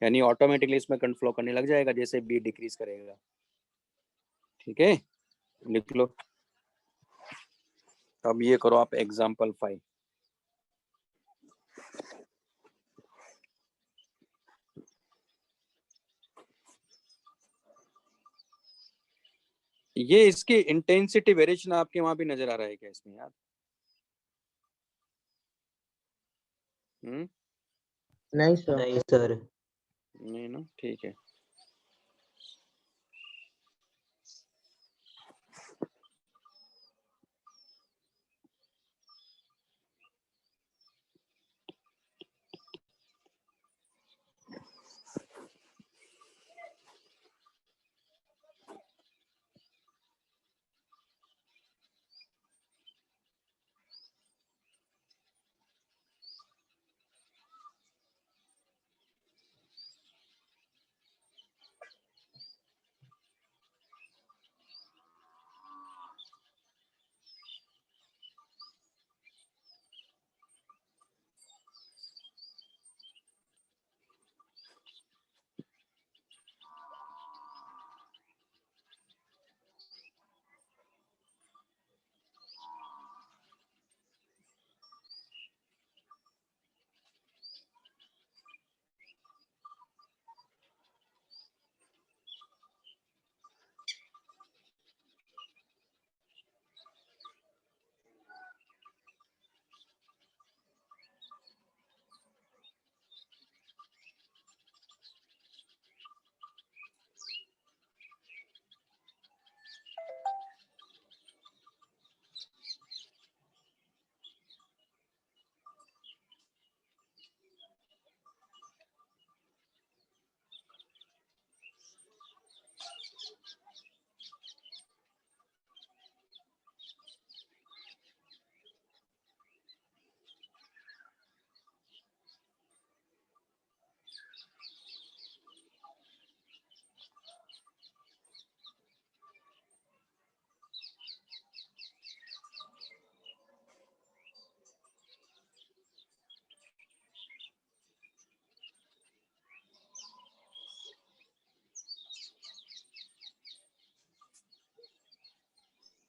यानी ऑटोमेटिकली इसमें करंट फ्लो करने लग जाएगा जैसे बी डिक्रीज करेगा। ठीक है, लिख लो। अब ये करो आप एग्जाम्पल 5। ये इसकी इंटेंसिटी वेरिएशन आपके वहां भी नजर आ रहा है क्या इसमें यार? नहीं सर। नहीं सर। नहीं ना, ठीक है।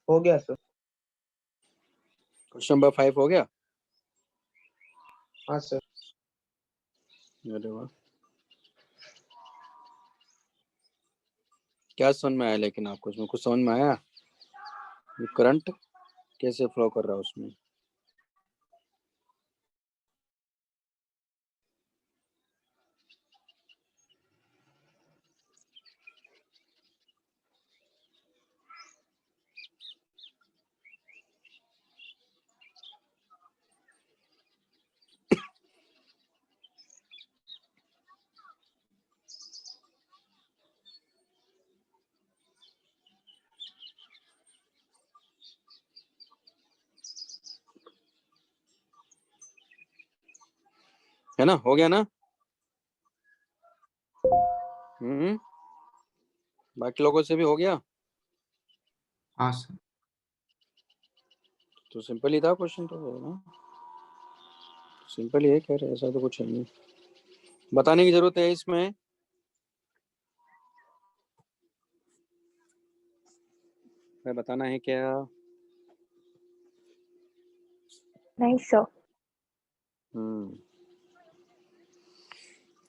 हो गया सर। क्वेश्चन नंबर 5 हो गया। हाँ सर। अरे वाह, क्या समझ में आया, लेकिन आपको इसमें कुछ समझ में आया, करंट कैसे फ्लो कर रहा है उसमें? है ना, हो गया ना? बाकी लोगों से भी हो गया? हाँ सर। तो सिंपल ही था क्वेश्चन, तो है ना, सिंपल ही है, कह रहे ऐसा तो कुछ है नहीं, बताने की जरूरत है इसमें। मैं बताना है क्या? नहीं सर।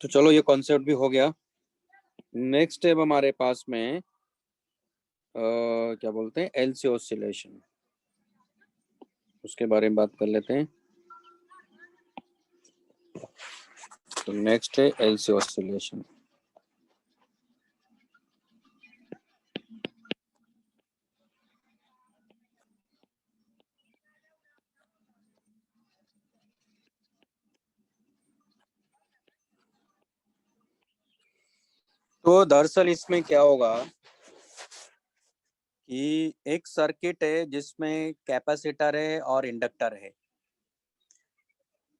तो चलो ये कॉन्सेप्ट भी हो गया। नेक्स्ट है हमारे पास में क्या बोलते हैं, एलसी ऑसिलेशन, उसके बारे में बात कर लेते हैं। तो नेक्स्ट है एलसी ऑसिलेशन। तो दरअसल इसमें क्या होगा कि एक सर्किट है जिसमें कैपेसिटर है और इंडक्टर है,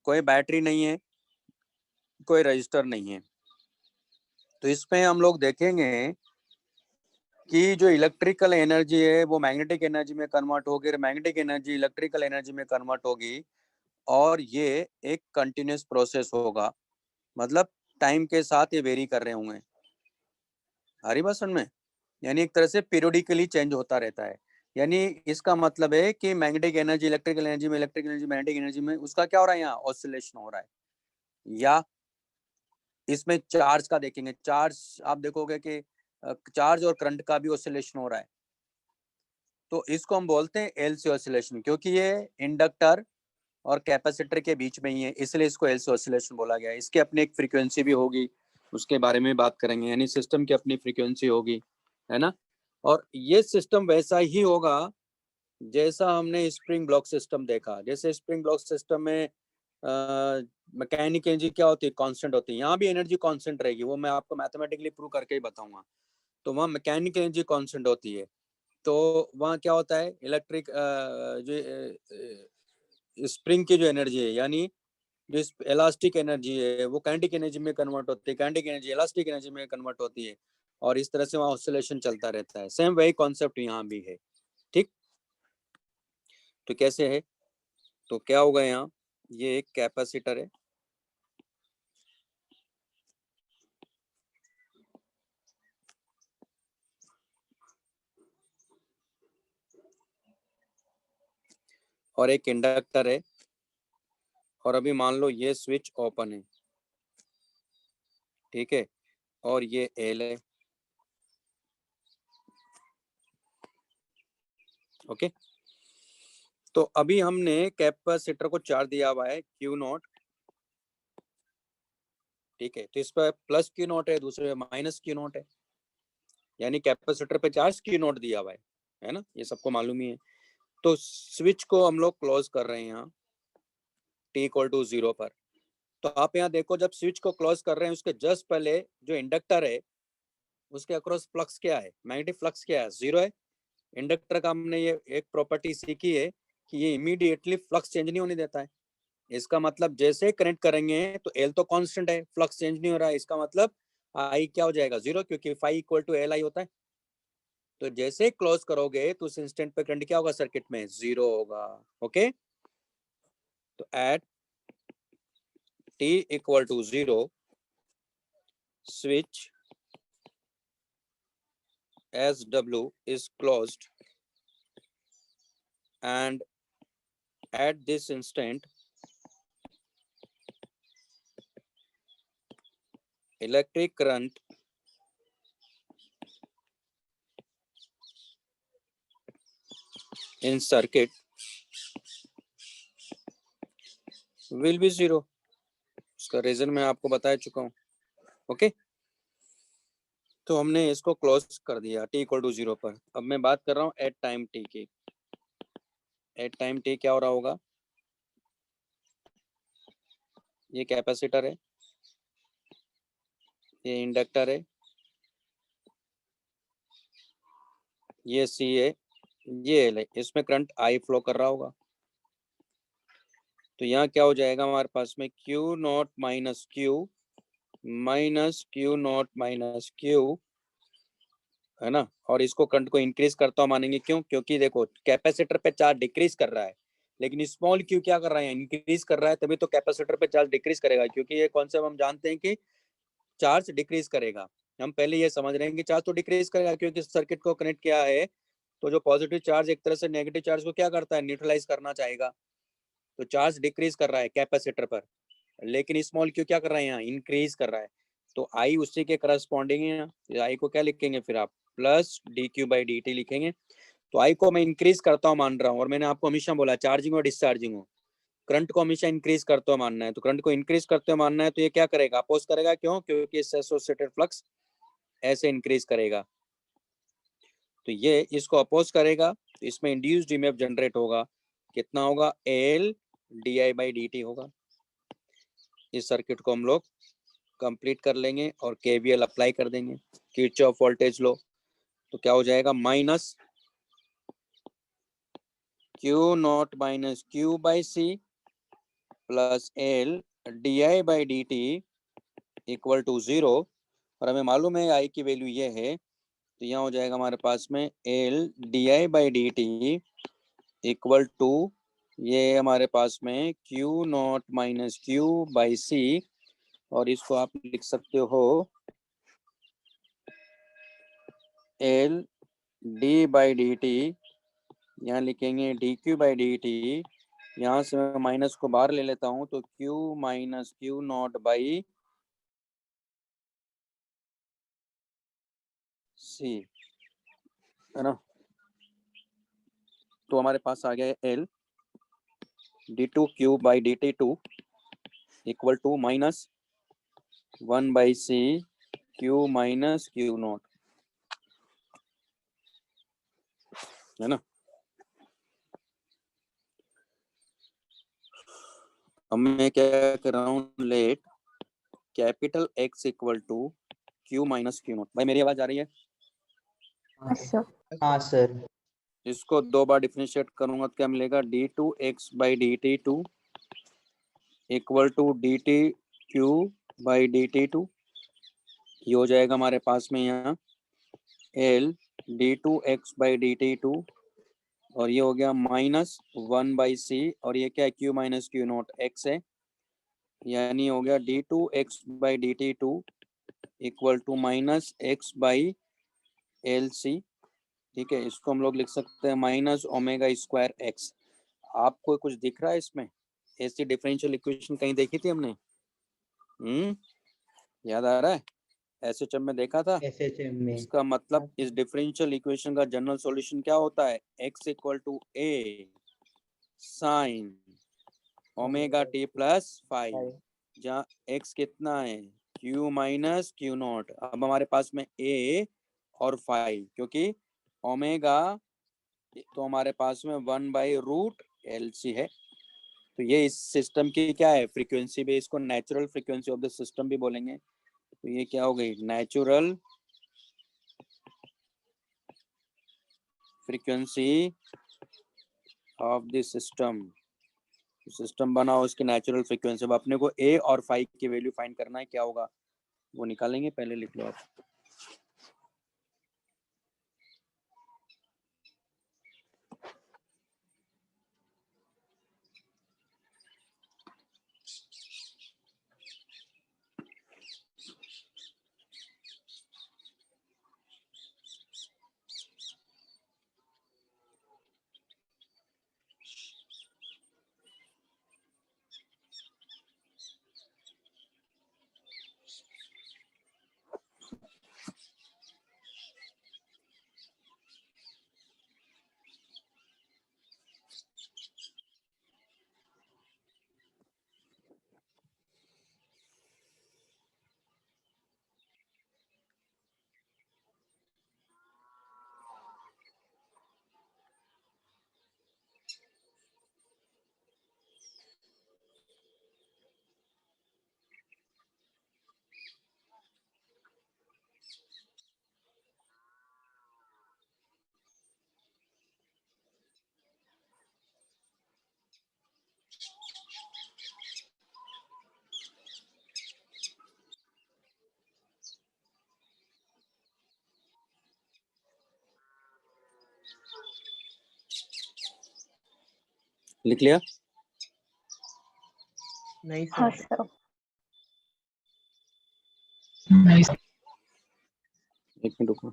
कोई बैटरी नहीं है, कोई रजिस्टर नहीं है। तो इसमें हम लोग देखेंगे कि जो इलेक्ट्रिकल एनर्जी है वो मैग्नेटिक एनर्जी में कन्वर्ट होगी, मैग्नेटिक एनर्जी इलेक्ट्रिकल एनर्जी में कन्वर्ट होगी, और ये एक कंटिन्यूस प्रोसेस होगा, मतलब टाइम के साथ ये वेरी कर रहे होंगे। हरी बात समझ में? यानी एक तरह से पीरियोडिकली चेंज होता रहता है। यानी इसका मतलब है कि मैग्नेटिक एनर्जी इलेक्ट्रिकल एनर्जी में, इलेक्ट्रिकल एनर्जी मैग्नेटिक एनर्जी में, उसका क्या हो रहा है, यहाँ ऑसिलेशन हो रहा है। या इसमें चार्ज का देखेंगे, चार्ज आप देखोगे कि चार्ज और करंट का भी ऑसिलेशन हो रहा है। तो इसको हम बोलते हैं एलसी ऑसिलेशन, क्योंकि ये इंडक्टर और कैपेसिटर के बीच में ही है, इसलिए इसको एलसी ऑसिलेशन बोला गया है। इसकी अपनी एक फ्रीक्वेंसी भी होगी, उसके बारे में बात करेंगे। यानी सिस्टम की अपनी फ्रीक्वेंसी होगी, है ना। और ये सिस्टम वैसा ही होगा जैसा हमने स्प्रिंग ब्लॉक सिस्टम देखा। जैसे स्प्रिंग ब्लॉक सिस्टम में मैकेनिकल एनर्जी क्या होती है, कांस्टेंट होती है। यहाँ भी एनर्जी कांस्टेंट रहेगी, वो मैं आपको मैथमेटिकली प्रूव करके ही बताऊंगा। तो वहाँ मैकेनिकल एनर्जी कांस्टेंट होती है। तो वहाँ क्या होता है, इलेक्ट्रिक जो स्प्रिंग की जो एनर्जी है, यानी जो इलास्टिक एनर्जी है वो काइनेटिक एनर्जी में कन्वर्ट होती है, काइनेटिक एनर्जी इलास्टिक एनर्जी में कन्वर्ट होती है, और इस तरह से वहाँ ऑसिलेशन चलता रहता है। सेम वही कॉन्सेप्ट यहाँ भी है, ठीक। तो कैसे है, तो क्या होगा, यहाँ ये एक कैपेसिटर है, और एक इंडक्टर है, और अभी मान लो ये स्विच ओपन है, ठीक है, और ये एल है, ओके। तो अभी हमने कैपेसिटर को चार्ज दिया हुआ है क्यू नॉट, ठीक है। तो इस पर प्लस क्यू नॉट है, दूसरे पे माइनस क्यू नॉट है, यानी कैपेसिटर पे चार्ज क्यू नॉट दिया हुआ है ना, ये सबको मालूम ही है। तो स्विच को हम लोग क्लोज कर रहे हैं यहाँ t इक्वल टू 0 पर। तो आप यहाँ देखो, जब स्विच को क्लोज कर रहे हैं उसके जस्ट पहले जो इंडक्टर है उसके अक्रॉस फ्लक्स क्या है, मैग्नेटिक फ्लक्स क्या है, 0 है। इंडक्टर का हमने ये एक प्रॉपर्टी सीखी है कि ये इमीडिएटली फ्लक्स चेंज नहीं होने देता है। इसका मतलब जैसे कनेक्ट करेंगे तो एल तो कांस्टेंट है, फ्लक्स चेंज नहीं हो रहा है, इसका मतलब आई क्या हो जाएगा, 0, क्योंकि phi equal to L I होता है। तो जैसे क्लोज करोगे तो उस इंस्टेंट पे करंट क्या होगा, सर्किट में 0 होगा, ओके। तो at t equal to 0 switch SW is closed, and at this instant electric current in circuit will be 0। उसका रीजन मैं आपको बता चुका हूँ, ओके। तो हमने इसको क्लोज कर दिया t इक्वल टू 0 पर। अब मैं बात कर रहा हूँ एट टाइम t की। एट टाइम t क्या हो रहा होगा, ये कैपेसिटर है, ये इंडक्टर है, ये C है, ये L है, इसमें करंट I फ्लो कर रहा होगा। तो यहाँ क्या हो जाएगा हमारे पास में, Q naught minus Q minus Q naught minus Q, है ना। और इसको करंट को इंक्रीज करता हुआ मानेंगे, क्यों, क्योंकि देखो कैपेसिटर पे चार्ज डिक्रीज कर रहा है, लेकिन स्मॉल क्यू क्या कर रहा है, इंक्रीज कर रहा है, तभी तो कैपेसिटर पे चार्ज डिक्रीज करेगा, क्योंकि ये कॉन्सेप्ट हम जानते हैं कि चार्ज डिक्रीज करेगा। हम पहले ये समझ रहे हैं कि चार्ज तो डिक्रीज करेगा, क्योंकि सर्किट को कनेक्ट किया है तो जो पॉजिटिव चार्ज एक तरह से नेगेटिव चार्ज को क्या करता है, न्यूट्रलाइज करना चाहेगा, तो चार्ज डिक्रीज कर रहा है कैपेसिटर पर, लेकिन स्मॉल क्यू क्या कर रहा है, यहाँ इंक्रीज कर रहा है, तो आई उसी के करस्पॉन्डिंग है, आई को क्या लिखेंगे फिर आप, plus D Q by D T लिखेंगे। तो आई को मैं इंक्रीज करता हूँ मान रहा हूँ, और मैंने आपको हमेशा बोला चार्जिंग और डिस्चार्जिंग हो, करंट को हमेशा इंक्रीज करते हुए मानना है, तो करंट को इंक्रीज करते हुए मानना है, तो ये क्या करेगा, अपोज करेगा, क्यों, क्योंकि इससे एसोसिएटेड फ्लक्स ऐसे इंक्रीज करेगा, तो ये इसको अपोज करेगा, तो इसमें इंड्यूस्ड ईएमएफ जनरेट होगा, कितना होगा, L D I by D T होगा। इस सर्किट को हम लोग कंप्लीट कर लेंगे और केवीएल अप्लाई कर देंगे, किरचॉफ वोल्टेज लो, तो क्या हो जाएगा, minus Q naught minus Q by C plus L D I by D T equal to 0, और हमें मालूम है आई की वैल्यू ये है, तो यहाँ हो जाएगा हमारे पास में L D I by D T equal to, ये हमारे पास में Q naught minus Q by C, और इसको आप लिख सकते हो L D by D T, यहाँ लिखेंगे D Q by D T, यहाँ से मैं माइनस को बाहर ले लेता हूँ, तो Q minus Q naught by C, है ना, तो हमारे पास आ गया है L D two Q by D T two equal to minus 1 by C Q minus Q naught, है ना। अब मैं क्या कर रहा हूँ, let capital X equal to Q minus Q naught. भाई मेरी आवाज आ रही है? हाँ सर। हाँ सर। इसको 2 बार डिफरेंशिएट करूंगा तो क्या मिलेगा, D two X by D T two equal to D T Q by D T two, ये हो जाएगा हमारे पास में यहाँ L D two X by D T two, और ये हो गया माइनस 1 बाई सी, और ये क्या है, Q minus Q naught X है, यानी हो गया D two X by D T two equal to minus X by L C, ठीक है। इसको हम लोग लिख सकते हैं माइनस ओमेगा स्क्वायर एक्स। आपको कुछ दिख रहा है इसमें, ऐसी डिफरेंशियल इक्वेशन कहीं देखी थी हमने? याद आ रहा है? एसएचएम में देखा था। एसएचएम में। इसका मतलब इस डिफरेंशियल इक्वेशन का जनरल सॉल्यूशन क्या होता है, x equal to A sine omega T plus five, जहाँ x कितना है, q माइनस क्यू नॉट। अब हमारे पास में a और फाइव, क्योंकि ओमेगा तो हमारे पास में 1 बाई रूट एल सी है, तो ये इस सिस्टम की क्या है, फ्रीक्वेंसी भी, इसको natural frequency of the system भी बोलेंगे, तो ये क्या हो गई, natural frequency of the system. System बना हो उसकी नेचुरल फ्रीक्वेंसी। अब अपने को ए और फाइव की वैल्यू फाइंड करना है, क्या होगा वो निकालेंगे, पहले लिख लो आप। लिख लिया? नहीं हाँ सर। सर। एक मिनट रुको।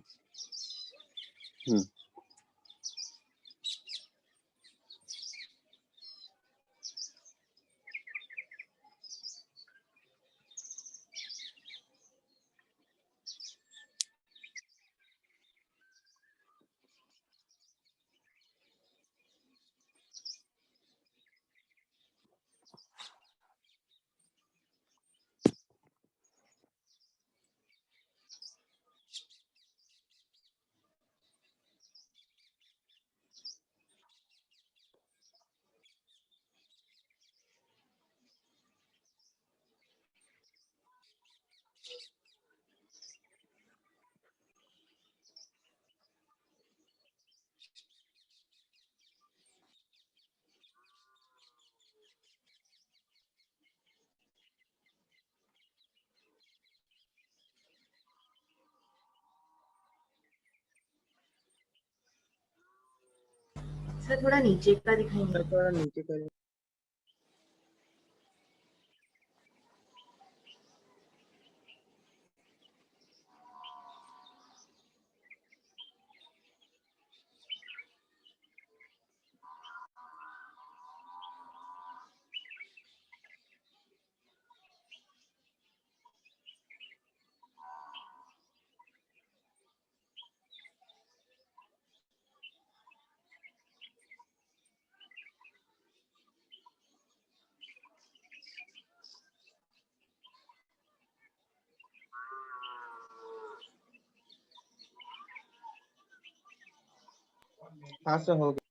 सर थोड़ा नीचे का दिखाएंगे। सर थोड़ा नीचे करिए। हाँ सर हो गया।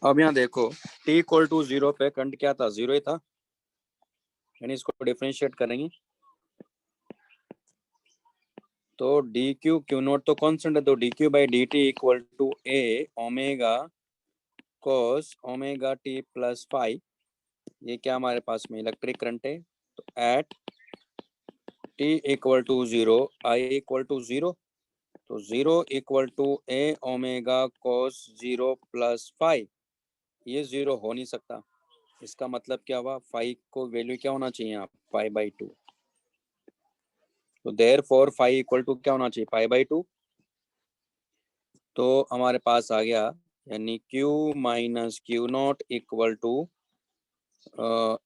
अब यहाँ देखो t इक्वल टू 0 पे करंट क्या था, 0 ही था, यानी इसको डिफरेंशिएट करेंगे तो डी क्यू क्यू नॉट तो कांस्टेंट है, तो D Q by D T equal to A omega cos omega T plus five, ये क्या हमारे पास में इलेक्ट्रिक करंट है, तो at t equal to 0 I equal to 0, तो 0 equal to A omega cos 0 plus five, ये 0 हो नहीं सकता, इसका मतलब क्या हुआ, फाइव को वैल्यू क्या होना चाहिए आप, पाई बाई टू, तो देयरफॉर फाइव इक्वल टू क्या होना चाहिए, पाई बाई टू, तो हमारे पास आ गया यानी Q minus Q naught equal to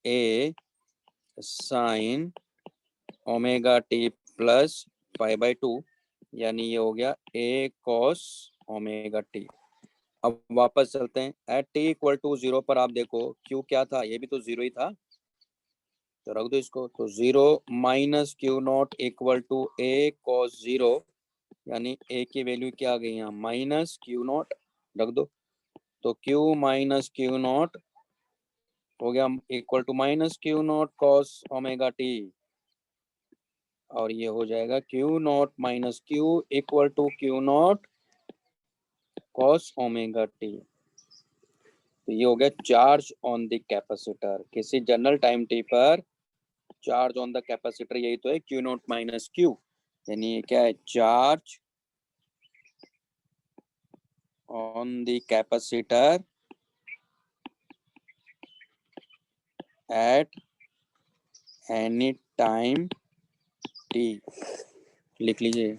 A sine omega T plus pi by two, यानी ये हो गया ए कॉस ओमेगा टी। अब वापस चलते हैं, एट टी इक्वल टू 0 पर आप देखो Q क्या था, ये भी तो 0 ही था, तो रख दो इसको, तो 0 minus Q naught equal to A cos 0, यानी ए की वैल्यू क्या आ गई यहाँ, माइनस क्यू नॉट, रख दो, तो Q माइनस क्यू नॉट हो गया equal to minus Q naught cos omega T, और ये हो जाएगा Q naught minus Q equal to Q naught cos omega T, तो ये हो गया चार्ज ऑन द कैपेसिटर, किसी जनरल टाइम टी पर चार्ज ऑन द कैपेसिटर, यही तो है Q नॉट माइनस क्यू, यानी ये क्या है, charge on the capacitor at any time T, लिख लीजिए।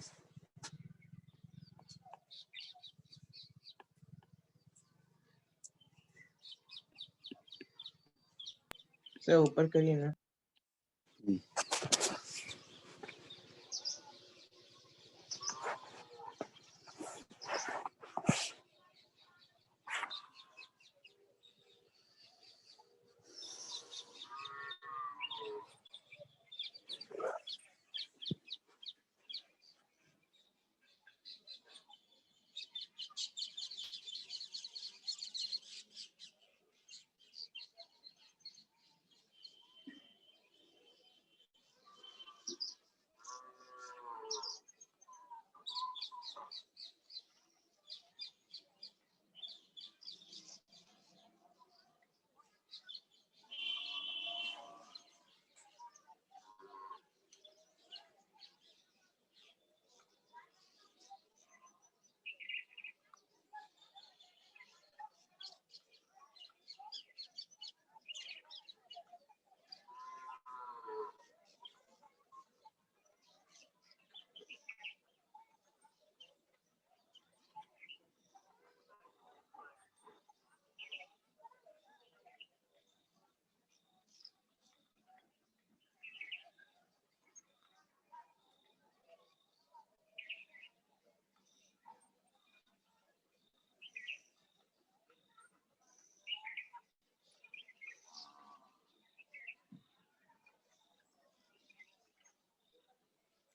सर ऊपर करिए ना।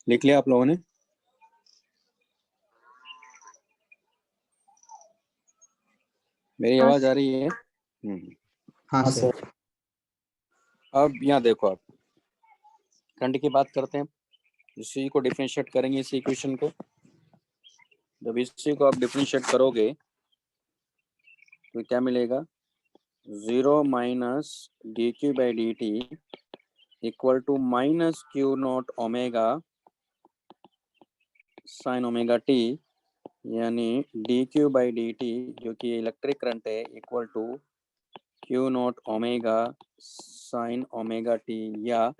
लिख लिया आप लोगों ने, मेरी हाँ आवाज आ रही है? हाँ सर। अब यहाँ देखो, आप करंट की बात करते हैं, इसी को डिफरेंशिएट करेंगे, इस इक्वेशन को, जब इसी को आप डिफरेंशिएट करोगे तो क्या मिलेगा, 0 minus D Q by D T equal to minus Q naught omega sine omega T यानी D Q by D T जो कि इलेक्ट्रिक करंट है equal to Q naught omega sine omega T, या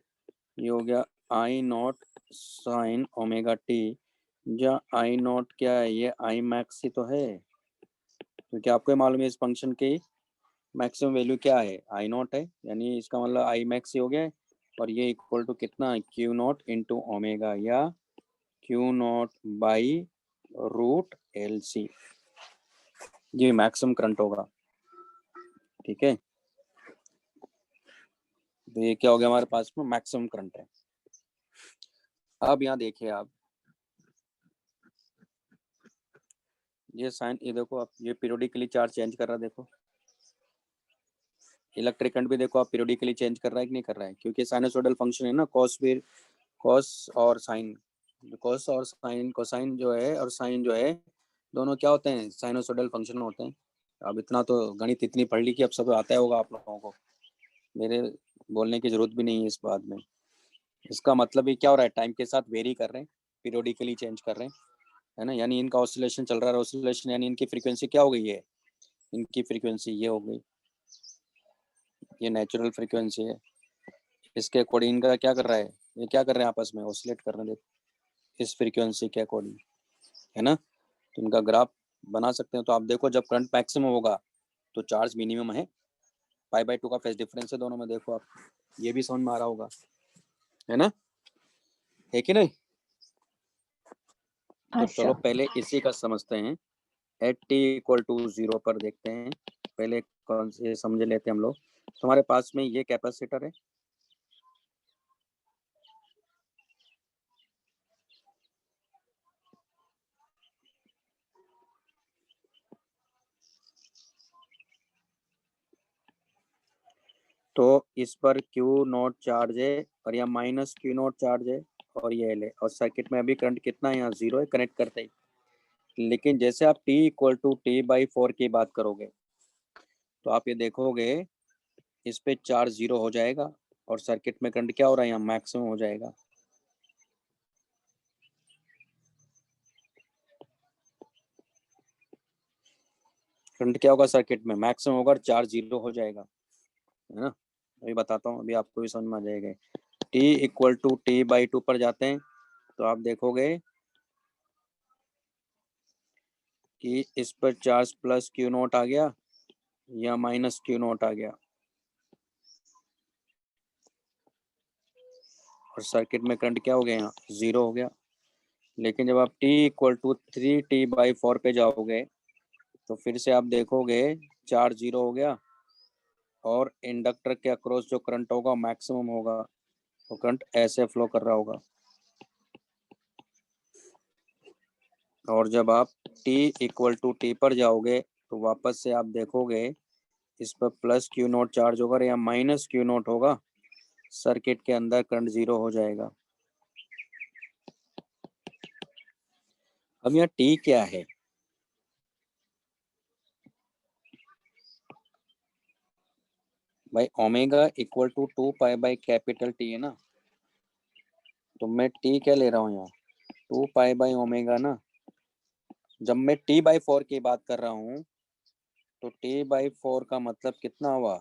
ये हो गया I naught sine omega T, या आई नॉट क्या है, ये आई मैक्स ही तो है, क्योंकि आपको ये मालूम है इस फंक्शन की मैक्सिमम वैल्यू क्या है, आई नॉट है, यानी इसका मतलब आई मैक्स ही हो गया है। और ये इक्वल टू कितना है, क्यू नॉट इंटू ओमेगा, या Q naught by root L C, ये मैक्सिमम करंट होगा। ठीक है, तो ये क्या हो गया हमारे पास में मैक्सिमम करंट है। अब यहाँ देखिए आप, ये साइन, ये देखो आप, ये पीरियोडिकली चार्ज चेंज कर रहा है, देखो इलेक्ट्रिक करंट भी देखो आप पीरियोडिकली चेंज कर रहा है कि नहीं कर रहा है, क्योंकि साइनसोइडल फंक्शन है ना, कॉस भी, कॉस और साइन, कॉस और साइन, कोसाइन जो है और साइन जो है दोनों क्या होते हैं, साइनसोइडल फंक्शन होते हैं। अब इतना तो गणित इतनी पढ़ ली कि अब सब आता होगा आप लोगों को, मेरे बोलने की जरूरत भी नहीं है इस बात में। इसका मतलब ये क्या हो रहा है, टाइम के साथ वेरी कर रहे हैं, पीरियोडिकली चेंज कर रहे हैं, है ना, यानी इनका ऑसिलेशन चल रहा है, ऑसिलेशन यानी इनकी फ्रीक्वेंसी क्या हो गई है, इनकी फ्रीक्वेंसी ये हो गई, ये नेचुरल फ्रीक्वेंसी है, इसके अकॉर्डिंग इनका क्या कर रहा है, ये क्या कर रहे हैं आपस में ऑसिलेट कर रहे हैं, इस फ्रीक्वेंसी के अकॉर्डिंग, है ना। तो इनका ग्राफ बना सकते हैं। तो आप देखो जब करंट मैक्सिमम होगा तो चार्ज मिनिमम है, पाई बाई टू का फेज डिफरेंस है दोनों में, देखो आप, ये भी समझ में आ रहा होगा, है ना, है कि नहीं। तो चलो पहले इसी का समझते हैं, एट टी इक्वल टू 0 पर देखते हैं, पहले कौन से समझ लेते हैं हम लोग। तुम्हारे पास में ये कैपेसिटर है, तो इस पर Q नॉट चार्ज है और यहाँ माइनस Q नॉट चार्ज है, और ये L है, और सर्किट में अभी करंट कितना है, यहाँ 0 है कनेक्ट करते ही। लेकिन जैसे आप T equal to T by 4 की बात करोगे तो आप ये देखोगे इस पे चार्ज 0 हो जाएगा और सर्किट में करंट क्या हो रहा है, यहाँ मैक्सिमम हो जाएगा। करंट क्या होगा सर्किट में, मैक्सिमम होगा और चार्ज 0 हो जाएगा, है ना। अभी बताता हूँ, अभी आपको भी समझ में आ जाएगा। T equal to T by 2 पर जाते हैं तो आप देखोगे कि इस पर चार्ज प्लस Q नॉट आ गया या माइनस Q नॉट आ गया, और सर्किट में करंट क्या हो गया, यहाँ 0 हो गया। लेकिन जब आप T इक्वल टू 3T/4 पे जाओगे तो फिर से आप देखोगे चार्ज 0 हो गया और इंडक्टर के अक्रॉस जो करंट होगा मैक्सिमम होगा, तो करंट ऐसे फ्लो कर रहा होगा। और जब आप T इक्वल टू टी पर जाओगे तो वापस से आप देखोगे इस पर प्लस Q नॉट चार्ज होगा या माइनस Q नॉट होगा, सर्किट के अंदर करंट 0 हो जाएगा। अब यहाँ T क्या है, भाई ओमेगा इक्वल टू 2 पाई/कैपिटल T है ना, तो मैं T क्या ले रहा हूँ यहाँ, 2 पाई/ओमेगा ना। जब मैं T/4 की बात कर रहा हूँ तो T/4 का मतलब कितना हुआ,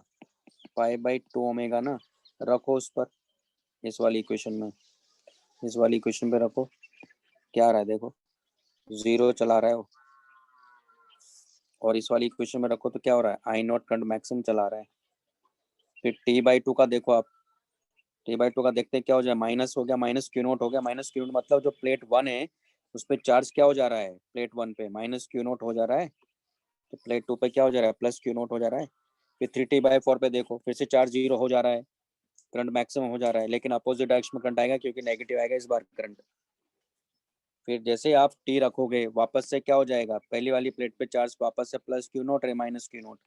पाई/2 ओमेगा ना। रखो उस पर, इस वाली इक्वेशन में, इस वाली इक्वेशन पे रखो, क्या आ रहा है देखो, 0 चला रहा है वो। और इस वाली इक्वेशन में रखो तो क्या हो रहा है, आई नॉट करंट मैक्सिमम चला रहा है। फिर T/2 का देखो आप, T/2 का देखते हैं क्या हो जाए, माइनस हो गया, माइनस Q नॉट हो गया। माइनस Q नॉट मतलब जो प्लेट 1 है उस पर चार्ज क्या हो जा रहा है, प्लेट 1 पे माइनस Q नॉट हो जा रहा है, तो प्लेट 2 पे क्या हो जा रहा है, प्लस Q नॉट हो जा रहा है। फिर 3T/4 पे देखो, फिर से चार्ज 0 हो जा रहा है, करंट मैक्सिमम हो जा रहा है, लेकिन अपोजिट डायरेक्शन में करंट आएगा क्योंकि नेगेटिव आएगा इस बार करंट। फिर जैसे आप T रखोगे वापस से क्या हो जाएगा, पहली वाली प्लेट पे चार्ज वापस से प्लस Q नॉट है माइनस Q नॉट।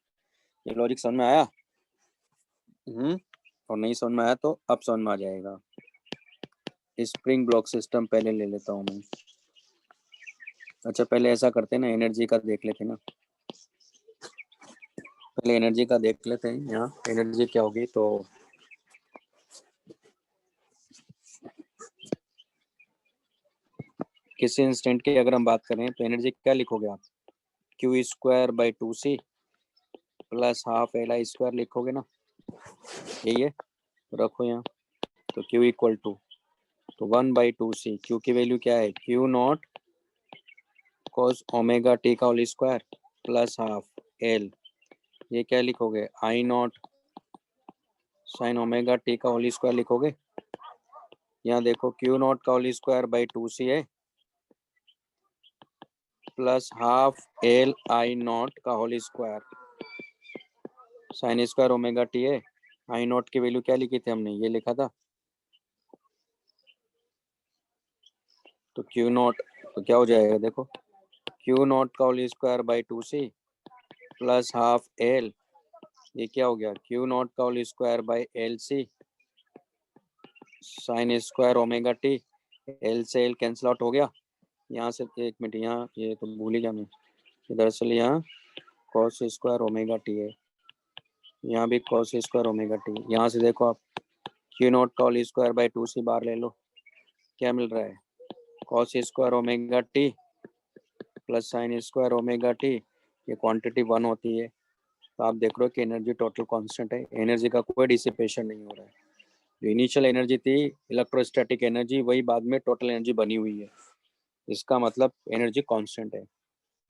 ये लॉजिक समझ में आया? और नहीं समझ में आया तो अब समझ में आ जाएगा। स्प्रिंग ब्लॉक सिस्टम पहले ले लेता हूँ मैं। अच्छा पहले ऐसा करते हैं ना, एनर्जी का देख लेते हैं ना, पहले एनर्जी का देख लेते हैं। यहाँ एनर्जी क्या होगी, तो किसी इंस्टेंट की अगर हम बात करें तो एनर्जी क्या लिखोगे आप? Q square by 2c plus half L I square लिखोगे ना, यही है, रखो यहाँ। तो Q इक्वल टू, तो 1/2c, Q की वैल्यू क्या है? Q naught cos omega T का whole square plus half L, ये क्या लिखोगे? I naught sine omega T का होल स्क्वायर लिखोगे। यहाँ देखो Q नॉट का होल स्क्वायर बाई 2c है plus half L I naught का whole square sine square omega T है। आई नॉट की वैल्यू क्या लिखी थी हमने? ये लिखा था। तो Q नॉट तो क्या हो जाएगा देखो, Q नॉट का whole square by 2c plus half L, ये क्या हो गया? Q नॉट का whole square by L C sine square omega T, L से एल कैंसिल आउट हो गया। यहाँ से एक मिनट, यहाँ ये तो भूल ही गया मैं, दरअसल यहाँ कॉस स्क्वायर ओमेगा टी है, यहाँ भी कॉस स्क्वायर ओमेगा टी। यहाँ से देखो आप, Q नॉट का होल स्क्वायर बाई 2c बार ले लो, क्या मिल रहा है? Cos square omega T plus sign square omega T, ये क्वांटिटी 1 होती है। तो आप देख रहे हो कि एनर्जी टोटल कांस्टेंट है, एनर्जी का कोई डिसिपेशन नहीं हो रहा है। जो इनिशियल एनर्जी थी इलेक्ट्रोस्टैटिक एनर्जी, वही बाद में टोटल एनर्जी बनी हुई है। इसका मतलब एनर्जी कांस्टेंट है।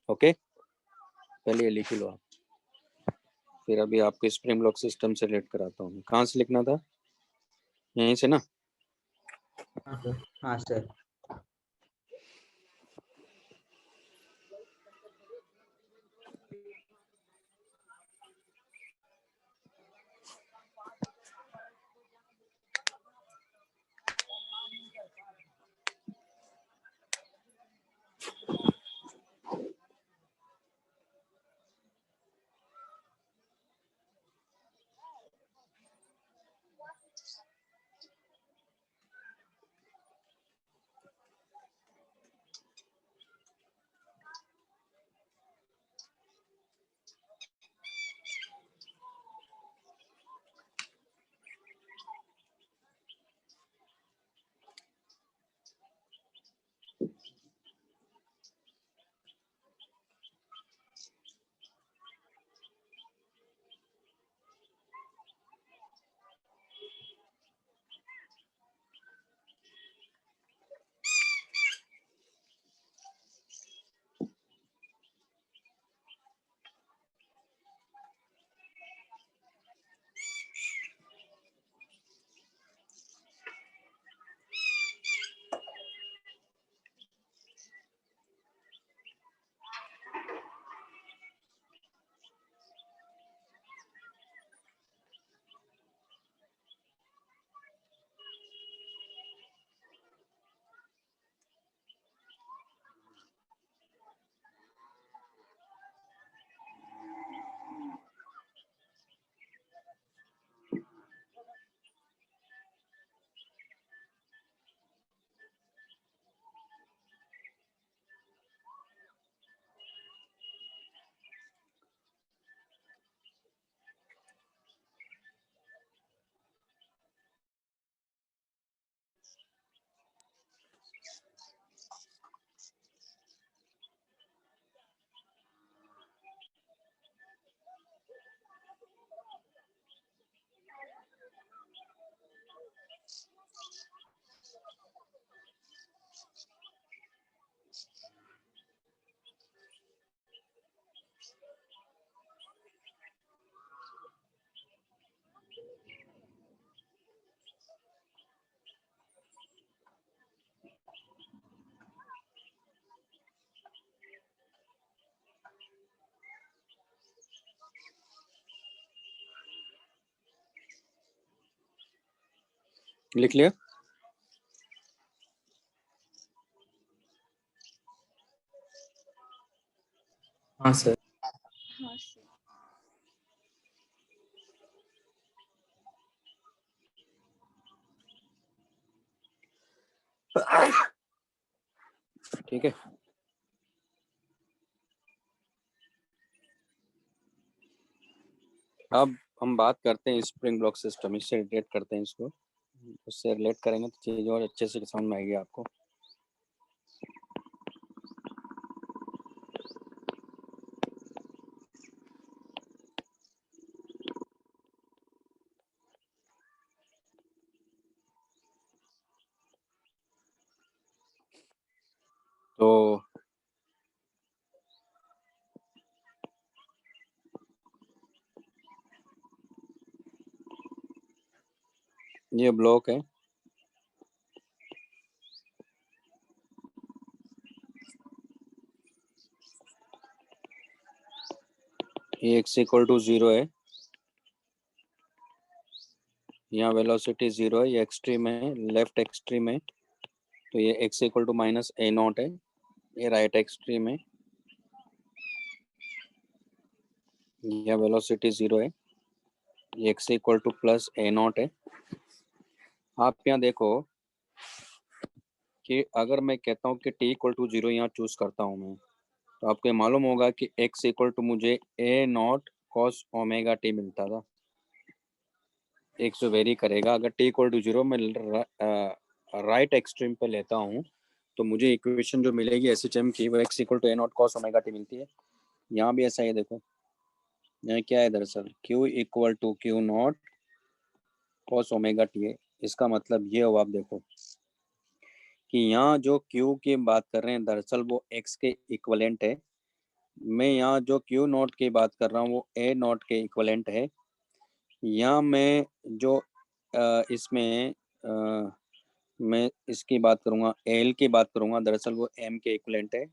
ओके, पहले ये लिख लो आप, फिर अभी आपको स्प्रिंग ब्लॉक सिस्टम से रिलेट कराता हूँ। कहाँ से लिखना था? यहीं से ना? हाँ सर। हाँ सर। लिख लिया? हाँ सर। हाँ सर। ठीक है, अब हम बात करते हैं स्प्रिंग ब्लॉक सिस्टम, इससे रिलेट करते हैं इसको, उससे रिलेट करेंगे तो चीज़ और अच्छे से समझ में आएगी आपको। ये ब्लॉक है, ये x इक्वल टू 0 है, यहाँ वेलोसिटी 0 है, ये एक्सट्रीम है, लेफ्ट एक्सट्रीम है, तो ये x equal to minus A naught है, ये राइट एक्सट्रीम है, यह वेलोसिटी 0 है, ये x इक्वल टू प्लस ए नॉट है। आप यहाँ देखो कि अगर मैं कहता हूँ कि t इक्वल टू 0 यहाँ चूज करता हूँ मैं, तो आपको मालूम होगा कि x इक्वल टू मुझे ए नॉट कॉस ओमेगा टी मिलता था। एक जो वेरी करेगा, अगर t इक्वल टू 0 मैं राइट एक्सट्रीम पे लेता हूँ तो मुझे इक्वेशन जो मिलेगी SHM की वो x equal to A naught cos omega T मिलती है। यहाँ भी ऐसा ही देखो, यहाँ क्या है दरअसल q equal to Q naught cos omega T है। इसका मतलब ये हो, आप देखो कि यहाँ जो q की बात कर रहे हैं दरअसल वो x के इक्वलेंट है, मैं यहाँ जो q नॉट की बात कर रहा हूँ वो a नॉट के इक्वलेंट है। यहाँ मैं जो इसमें मैं इसकी बात करूँगा, एल की बात करूँगा, दरअसल वो एम के इक्वलेंट है।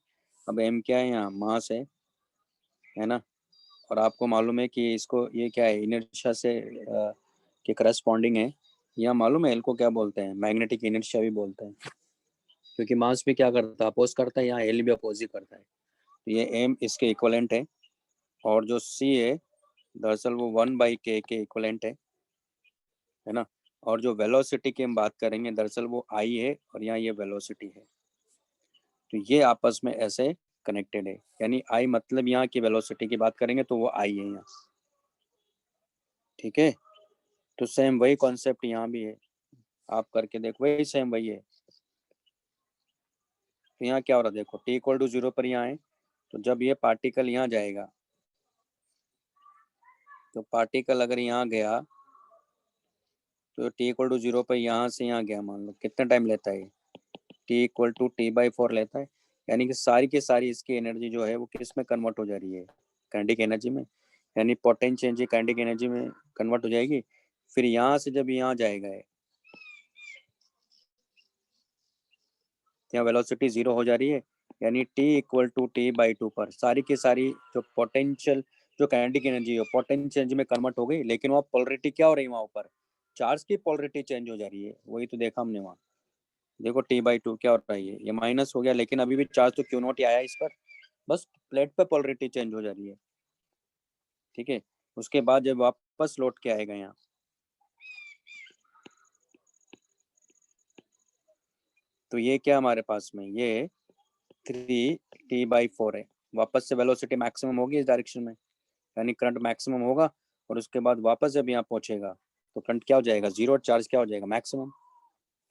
अब एम क्या है, यहाँ मास है ना, और आपको मालूम है कि इसको ये क्या है, इनर्शिया से के करस्पॉन्डिंग है। यहाँ मालूम है एल को क्या बोलते हैं, मैग्नेटिक इनर्शिया भी बोलते हैं, क्योंकि मास भी क्या करता है, अपोज करता है, यहाँ एल भी अपोज ही करता है। तो ये एम इसके इक्वलेंट है, और जो सी है दरअसल वो 1/k के इक्वलेंट है ना, और जो वेलोसिटी की हम बात करेंगे दरअसल वो आई है, और यहाँ ये वेलोसिटी है। तो ये आपस में ऐसे कनेक्टेड है, यानी आई मतलब यहाँ की वेलोसिटी की बात करेंगे तो वो आई है यहाँ, ठीक है। तो सेम वही कॉन्सेप्ट यहाँ भी है, आप करके देखो, वही सेम वही है। तो यहाँ क्या हो रहा है, देखो t इक्वल टू 0 पर यहाँ है, तो जब ये पार्टिकल यहाँ जाएगा, तो पार्टिकल अगर यहाँ गया तो t इक्वल टू 0 पर यहाँ से यहाँ गया, मान लो कितना टाइम लेता है, t इक्वल टू t/4 लेता है। यानी कि सारी की सारी इसकी एनर्जी जो है वो किस में कन्वर्ट हो जा रही है, काइनेटिक एनर्जी में, यानी पोटेंशियल एनर्जी काइनेटिक एनर्जी में कन्वर्ट हो जाएगी। फिर यहाँ से जब यहाँ जाएगा यहाँ वेलोसिटी 0 हो जा रही है, यानी t इक्वल टू t/2 पर सारी की सारी जो पोटेंशियल जो काइनेटिक एनर्जी है पोटेंशियल एनर्जी में कन्वर्ट हो गई, लेकिन वहाँ पोलरिटी क्या हो रही है, वहाँ ऊपर चार्ज की पोलरिटी चेंज हो जा रही है। वही तो देखा हमने वहाँ, देखो t/2 क्या हो रहा है, ये माइनस हो गया, लेकिन अभी भी चार्ज तो क्यू नॉट ही आया इस पर, बस प्लेट पे पोलरिटी चेंज हो जा रही है, ठीक है। उसके बाद जब वापस लौट के आएगा यहाँ, तो ये क्या हमारे पास में, ये 3t/4 है। वापस से वेलोसिटी मैक्सिमम होगी इस डायरेक्शन में, यानी करंट मैक्सिमम होगा, और उसके बाद वापस जब यहाँ पहुंचेगा तो करंट क्या हो जाएगा, 0, और चार्ज क्या हो जाएगा, मैक्सिमम।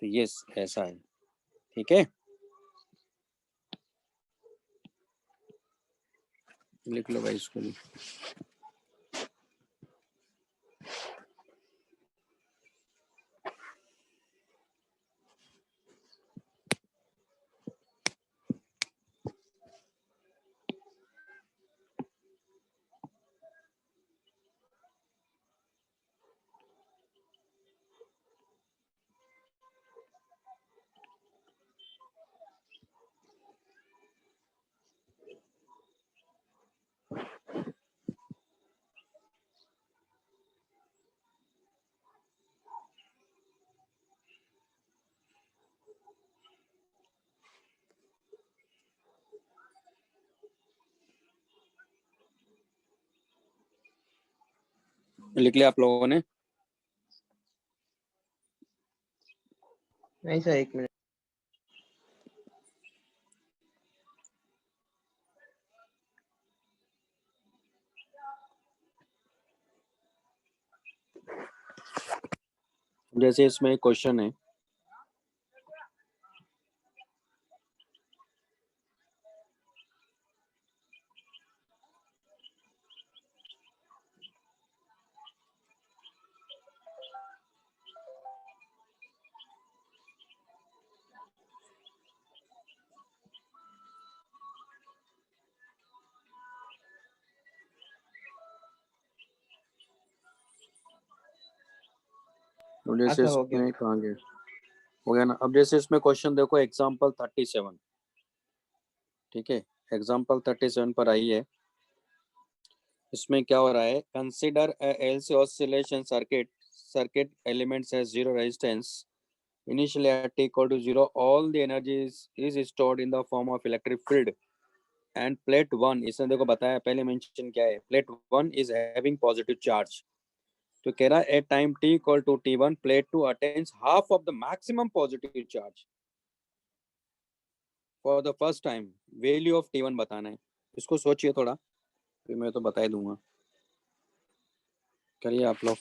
तो ये ऐसा है, ठीक है, लिख लो भाई इसको भी। लिख लिया आप लोगों ने? नहीं सर, 1 मिनट। जैसे इसमें क्वेश्चन है, तो जैसे हाँ सर हो गया। इसमें कहाँ गए, हो गया ना। अब जैसे इसमें क्वेश्चन देखो एग्जाम्पल 37, ठीक है, एग्जाम्पल 37 पर आई है। इसमें क्या हो रहा है, consider LC oscillation circuit, circuit elements has zero resistance initially at t equal to 0, all the energy is stored in the form of electric field and plate 1, इसने देखो बताया पहले मेंशन क्या है, plate 1 is having positive charge। तो कह रहा है at time t equal to t1 plate 2 attains half of the maximum positive charge for the first time, value of t1 बताना है। इसको सोचिए थोड़ा, फिर मैं तो बता ही दूंगा, करिए आप लोग।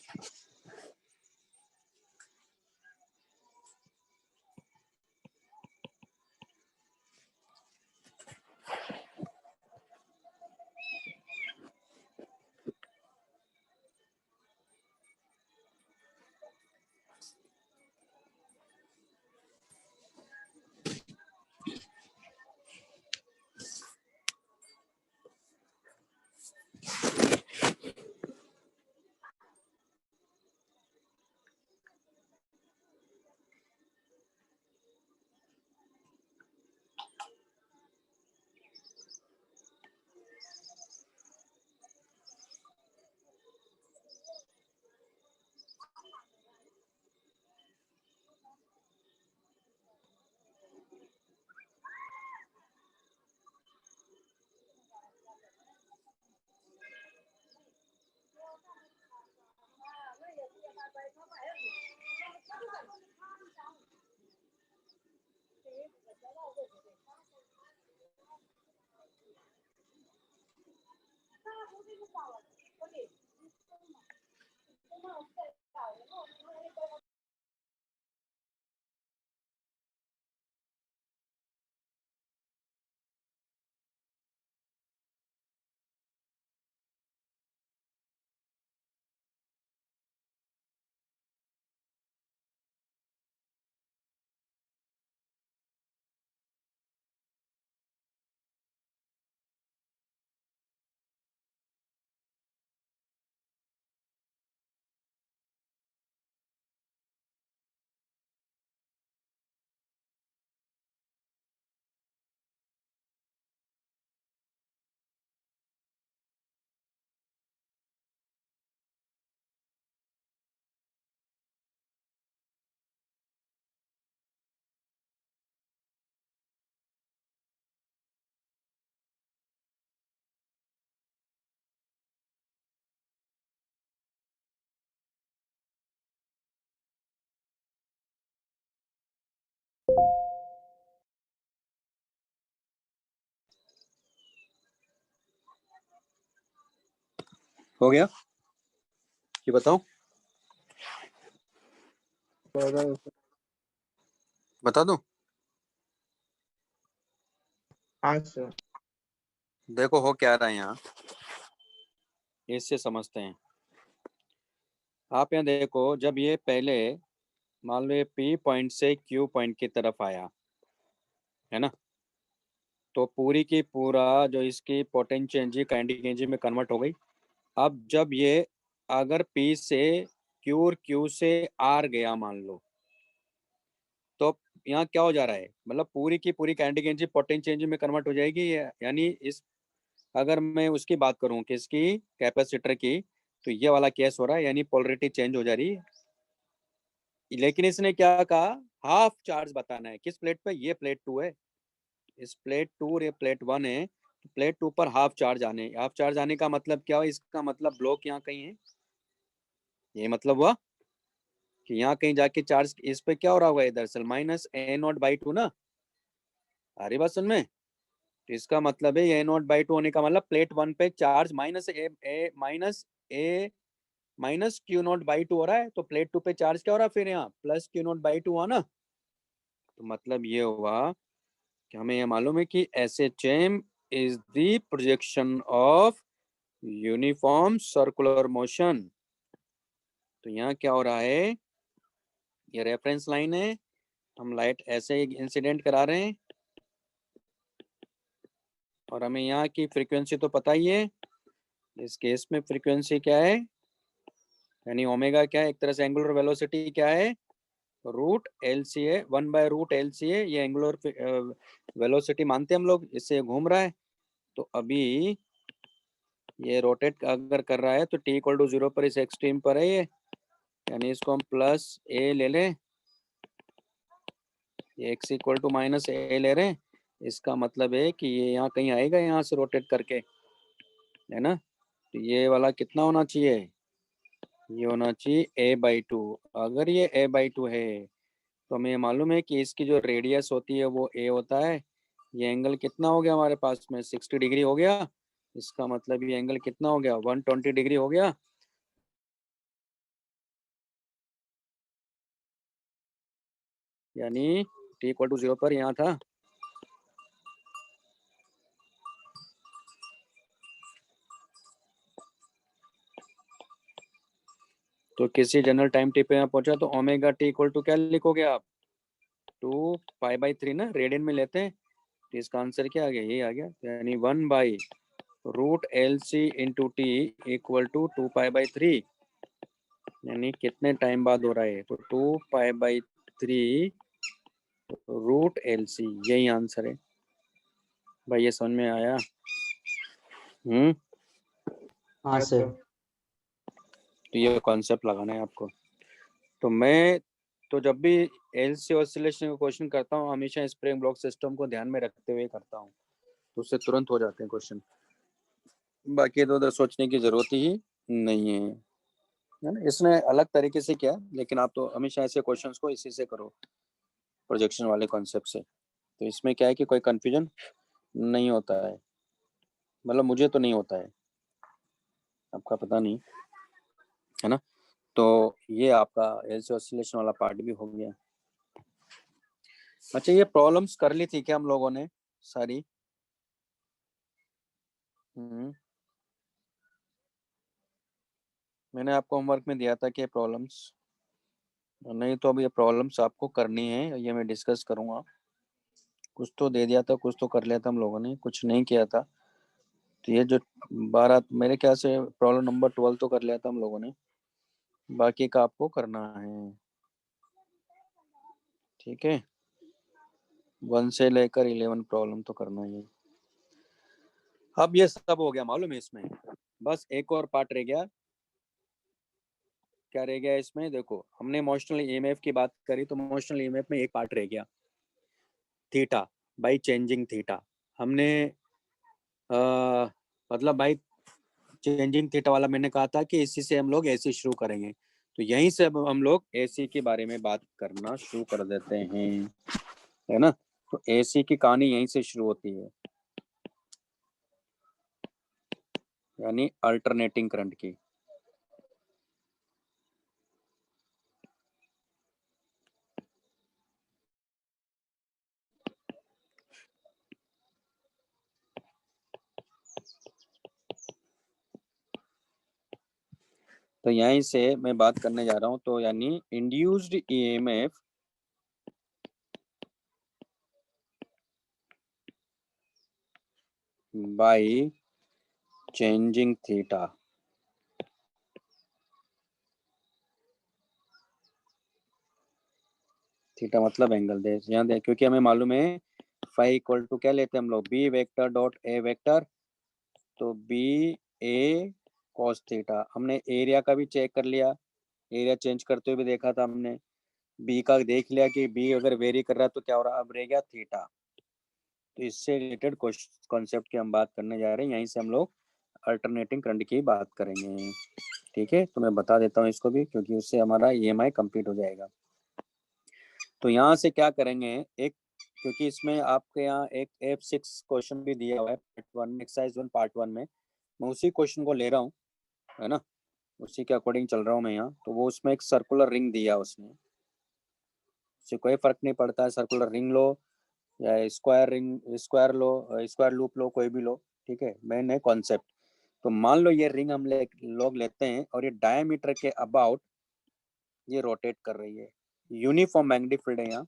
हो गया, ये बताओ, बता दो। हाँ सर। देखो हो क्या रहा है यहाँ, इससे समझते हैं। आप यहाँ देखो, जब ये पहले मान लो ये पी पॉइंट से क्यू पॉइंट की तरफ आया है ना, तो पूरी की पूरा जो इसकी पोटेंशियल एनर्जी काइनेटिक एनर्जी में कन्वर्ट हो गई। अब जब ये अगर पी से क्यू और क्यू से आर गया मान लो, तो यहाँ क्या हो जा रहा है, मतलब पूरी की पूरी काइनेटिक एनर्जी पोटेंशियल एनर्जी में कन्वर्ट हो जाएगी। यानी इस, अगर मैं उसकी बात करूँ किसकी, कैपेसिटर की, तो ये वाला केस हो रहा है, यानी पोलरिटी चेंज हो जा रही है। लेकिन इसने क्या कहा, हाफ चार्ज बताना है किस प्लेट पे, ये प्लेट 2 है, इस प्लेट 2 और ये प्लेट 1 है, तो प्लेट 2 पर हाफ चार्ज आने, हाफ चार्ज आने का मतलब क्या हो, इसका मतलब ब्लॉक यहाँ कहीं है, ये मतलब हुआ कि यहाँ कहीं जाके चार्ज इस पे क्या हो रहा होगा, दरअसल minus A not by two ना, आ रही बात सुन में। तो इसका मतलब है ए नॉट बाई टू होने का मतलब प्लेट 1 पे charge minus Q naught by two हो रहा है, तो प्लेट 2 पे चार्ज क्या हो रहा है फिर यहाँ plus Q naught by two हुआ ना। तो मतलब ये हुआ कि हमें ये मालूम है कि SHM is the projection of uniform circular motion. तो यहाँ क्या हो रहा है, ये रेफरेंस लाइन है, हम लाइट ऐसे इंसिडेंट करा रहे हैं, और हमें यहाँ की फ्रीक्वेंसी तो पता ही है। इस केस में फ्रीक्वेंसी क्या है, यानी ओमेगा क्या है, एक तरह से एंगुलर वेलोसिटी क्या है, रूट एल सी ए, 1/√LCA, ये एंगुलर वेलोसिटी मानते हैं हम लोग, इससे घूम रहा है। तो अभी ये रोटेट अगर कर रहा है तो t = 0 पर इस एक्सट्रीम पर है ये, यानी इसको हम प्लस ए ले लें, ये x = -a ले रहे हैं। इसका मतलब है कि ये यहाँ कहीं आएगा, यहाँ से रोटेट करके, है ना। तो ये वाला कितना होना चाहिए, ये होना चाहिए a/2। अगर ये a/2 है तो हमें मालूम है कि इसकी जो रेडियस होती है वो a होता है। ये एंगल कितना हो गया हमारे पास में, 60 डिग्री हो गया। इसका मतलब ये एंगल कितना हो गया, 120 डिग्री हो गया। यानी t = 0 पर यहाँ था। तो किसी जनरल टाइम टी पे यहाँ पहुंचा तो ओमेगा t = क्या लिखोगे आप, 2π/3 ना, रेडियन में लेते हैं। तो इसका आंसर क्या आ गया, ये आ गया। यानी 1/√LC × t = 2π/3। यानी कितने टाइम बाद हो रहा है, तो 2π/3√LC, यही आंसर है भाई। ये समझ में आया? हाँ Yes, सर। sir. तो ये कॉन्सेप्ट लगाना है आपको। तो मैं तो जब भी एलसी ऑसिलेशन का क्वेश्चन करता हूँ हमेशा स्प्रिंग ब्लॉक सिस्टम को ध्यान में रखते हुए करता हूँ, तो उससे तुरंत हो जाते हैं क्वेश्चन। बाकी तो उधर सोचने की जरूरत ही नहीं है ना। इसने अलग तरीके से किया, लेकिन आप तो हमेशा ऐसे क्वेश्चंस को इसी से करो, प्रोजेक्शन वाले कॉन्सेप्ट से। तो इसमें क्या है कि कोई कंफ्यूजन नहीं होता है, मतलब मुझे तो नहीं होता है, आपका पता नहीं, है ना। तो ये आपका एलसी ऑसिलेशन वाला पार्ट भी हो गया। अच्छा, ये प्रॉब्लम्स कर ली थी क्या हम लोगों ने सारी? मैंने आपको होमवर्क में दिया था कि प्रॉब्लम्स, नहीं तो अब ये प्रॉब्लम्स आपको करनी है, ये मैं डिस्कस करूंगा। कुछ तो दे दिया था, कुछ तो कर लिया था हम लोगों ने, कुछ नहीं किया था। तो ये जो 12 मेरे ख्याल से प्रॉब्लम नंबर 12 तो कर लिया था हम लोगों ने, बाकी का आपको करना है, ठीक है। 1 से लेकर 11 प्रॉब्लम तो करना ही है। अब ये सब हो गया मालूम है, इसमें बस एक और पार्ट रह गया। क्या रह गया इसमें, देखो हमने मोशनल ईएमएफ की बात करी, तो मोशनल ईएमएफ में एक पार्ट रह गया, थीटा बाई चेंजिंग थीटा। हमने मतलब भाई चेंजिंग थीटा वाला मैंने कहा था कि इसी से हम लोग एसी शुरू करेंगे। तो यहीं से अब हम लोग एसी के बारे में बात करना शुरू कर देते हैं, है ना। तो एसी की कहानी यहीं से शुरू होती है, यानी अल्टरनेटिंग करंट की। तो यहीं से मैं बात करने जा रहा हूं, तो यानी induced EMF by changing theta. Theta मतलब एंगल दे, यहाँ दे, क्योंकि हमें मालूम है फाई इक्वल टू क्या लेते हैं हम लोग, B vector dot A vector. तो बी ए कॉस थीटा। हमने एरिया का भी चेक कर लिया, एरिया चेंज करते हुए भी देखा था हमने। बी का देख लिया कि बी अगर वेरी कर रहा है तो क्या हो रहा है, अब रह गया थीटा। तो इससे रिलेटेड कॉन्सेप्ट की हम बात करने जा रहे हैं, यहीं से हम लोग अल्टरनेटिंग करंट की बात करेंगे, ठीक है। तो मैं बता देता हूँ इसको भी, क्योंकि उससे हमारा ईएमआई कंप्लीट हो जाएगा। तो यहाँ से क्या करेंगे, एक, क्योंकि इसमें आपके यहाँ एक F6 क्वेश्चन भी दिया हुआ है पार्ट 1 एक्सरसाइज 1 पार्ट 1 में, मैं उसी क्वेश्चन को ले रहा हूँ, है ना, उसी के अकॉर्डिंग चल रहा हूँ मैं यहाँ। तो वो उसमें एक सर्कुलर रिंग दिया उसने, उससे कोई फर्क नहीं पड़ता है सर्कुलर रिंग लो या स्क्वायर रिंग, स्क्वायर लो, स्क्वायर लूप लो, कोई भी लो, ठीक है। मेन है कॉन्सेप्ट। तो मान लो ये रिंग हम लोग लेते हैं और ये डायमीटर के अबाउट ये रोटेट कर रही है, यूनिफॉर्म मैग्नेटिक फील्ड है यहाँ,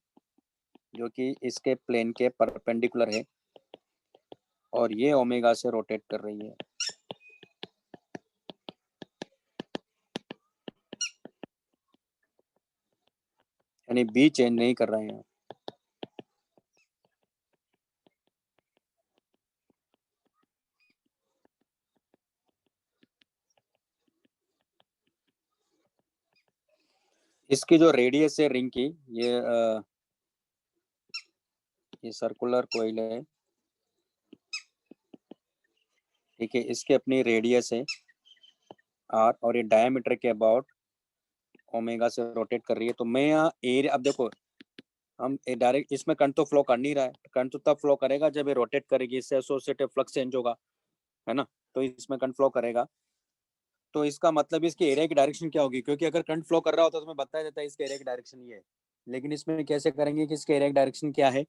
जो कि इसके प्लेन के परपेंडिकुलर है, और ये ओमेगा से रोटेट कर रही है। यानी बी चेंज नहीं कर रहे हैं। इसकी जो रेडियस है रिंग की, ये सर्कुलर कोइल है, ठीक है, इसकी अपनी रेडियस है आर, और ये डायमीटर के अबाउट ओमेगा से रोटेट कर रही है। तो मैं यहाँ एरिया, अब देखो हम डायरेक्ट इसमें करंट तो फ्लो कर नहीं रहा है, करंट तो तब फ्लो करेगा जब ये रोटेट करेगी, इससे एसोसिएटेड फ्लक्स चेंज होगा, है ना, तो इसमें करंट फ्लो करेगा। तो इसका मतलब इसके एरिया की डायरेक्शन क्या होगी, क्योंकि अगर करंट फ्लो कर रहा होता तो मैं बताया जाता है इसके एरिया की डायरेक्शन ये है, लेकिन इसमें कैसे करेंगे कि इसके एरिया की डायरेक्शन क्या है,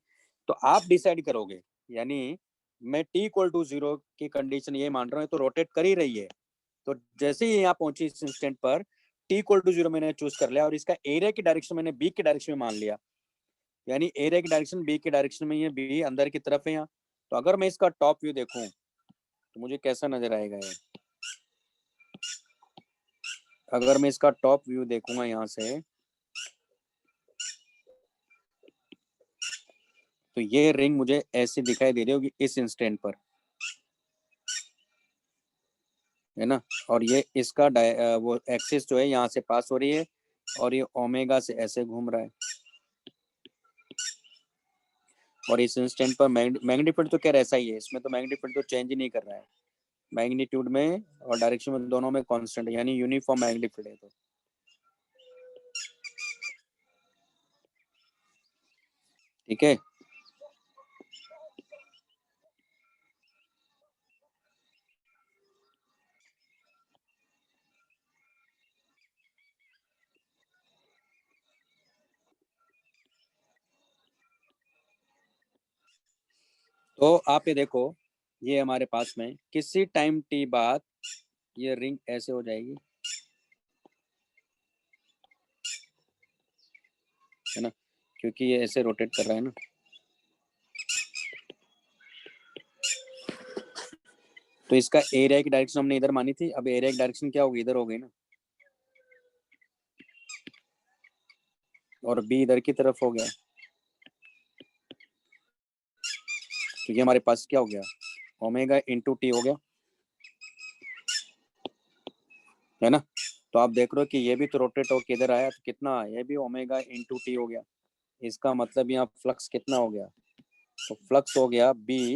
तो आप डिसाइड करोगे। यानी मैं t=0 की कंडीशन ये मान रहा हूँ, तो रोटेट कर ही रही है, तो जैसे ही यहाँ पहुंची इस इंस्टेंट पर t=0 मैंने चूज कर लिया, और इसका एरिया की डायरेक्शन मैंने बी की डायरेक्शन में मान लिया, यानी एरिया की डायरेक्शन बी की डायरेक्शन में, ये बी अंदर की तरफ है यहाँ। तो अगर मैं इसका टॉप व्यू देखूं तो मुझे कैसा नजर आएगा ये, अगर मैं इसका टॉप व्यू देखूंगा यहाँ से, तो ये रिंग मुझे ऐसी दिखाई दे रही होगी इस इंस्टेंट पर, है ना, और ये इसका वो एक्सिस जो है यहाँ से पास हो रही है, और ये ओमेगा से ऐसे घूम रहा है, और इस इंस्टेंट पर मैग्नीट्यूड तो क्या ऐसा ही है, इसमें तो मैग्नीट्यूड तो चेंज ही नहीं कर रहा है, मैग्नीट्यूड में और डायरेक्शन में दोनों में कांस्टेंट है, यानी यूनिफॉर्म मैग्नीट्यूड है। तो ठीक है, तो आप ये देखो, ये हमारे पास में किसी टाइम टी बाद ये रिंग ऐसे हो जाएगी, है ना, क्योंकि ये ऐसे रोटेट कर रहा है ना। तो इसका एरिया की डायरेक्शन हमने इधर मानी थी, अब एरिया की डायरेक्शन क्या होगी, इधर हो गई ना, और बी इधर की तरफ हो गया, तो ये हमारे पास क्या हो गया, ओमेगा इंटू टी हो गया, है ना। तो आप देख रहे हो कि ये भी तो रोटेट हो किधर आया, तो कितना, ये भी ओमेगा इंटू टी हो गया। इसका मतलब यहाँ फ्लक्स कितना हो गया, तो फ्लक्स हो गया B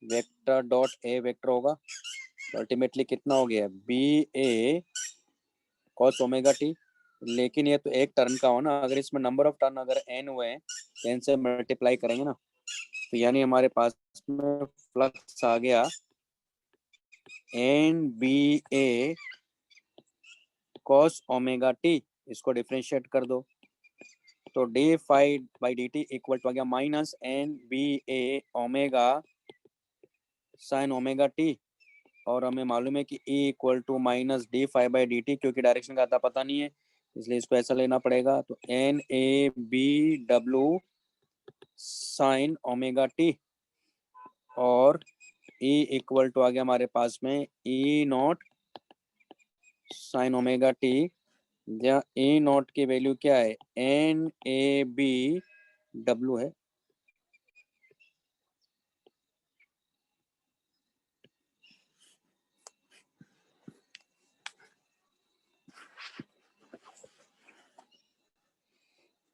vector dot A vector होगा, तो अल्टीमेटली कितना हो गया, B A cos omega T. लेकिन ये तो एक टर्न का हो ना, अगर इसमें नंबर ऑफ टर्न अगर एन हुए हैं, तो एन से मल्टीप्लाई करेंगे ना, तो यानी हमारे पास में फ्लक्स आ गया N B A cos omega T. इसको डिफरेंशिएट कर दो, तो D phi by D T equal to आ गया minus N B A omega sine omega T, और हमें मालूम है कि E equal to minus D phi by D T, क्योंकि डायरेक्शन का आता पता नहीं है, इसलिए इसको ऐसा लेना पड़ेगा। तो N A B W sine omega T, और E इक्वल टू आ गया हमारे पास में E naught sine omega T, जहाँ E नॉट की वैल्यू क्या है, एन ए बी डब्ल्यू है,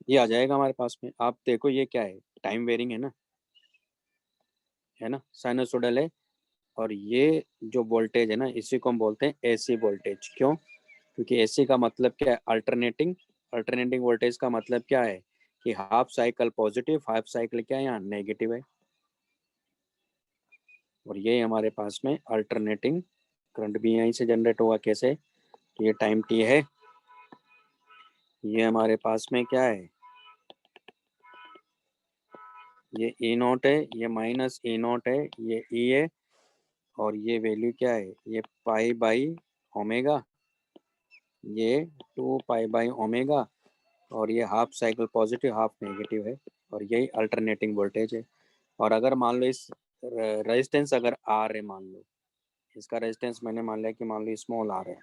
ये आ जाएगा हमारे पास में। आप देखो ये क्या है, टाइम वेरिंग है ना, साइनसोइडल है, और ये जो वोल्टेज है ना, इसी को हम बोलते हैं एसी वोल्टेज। क्यों, क्योंकि एसी का मतलब क्या है, अल्टरनेटिंग। अल्टरनेटिंग वोल्टेज का मतलब क्या है कि half cycle positive, half cycle क्या है यहाँ नेगेटिव है, और ये हमारे पास में अल्टरनेटिंग करंट भी यहीं से जनरेट होगा। कैसे, तो ये टाइम टी है, ये हमारे पास में क्या है, ये ई नॉट है, ये माइनस ई नॉट है, ये ई है, और ये वैल्यू क्या है, ये पाई बाई ओमेगा, ये 2 पाई बाई ओमेगा, और ये half cycle positive half negative है, और यही अल्टरनेटिंग वोल्टेज है। और अगर मान लो इस रेजिस्टेंस अगर आर है, मान लो इसका रेजिस्टेंस मैंने मान लिया कि मान लो स्मॉल आर है,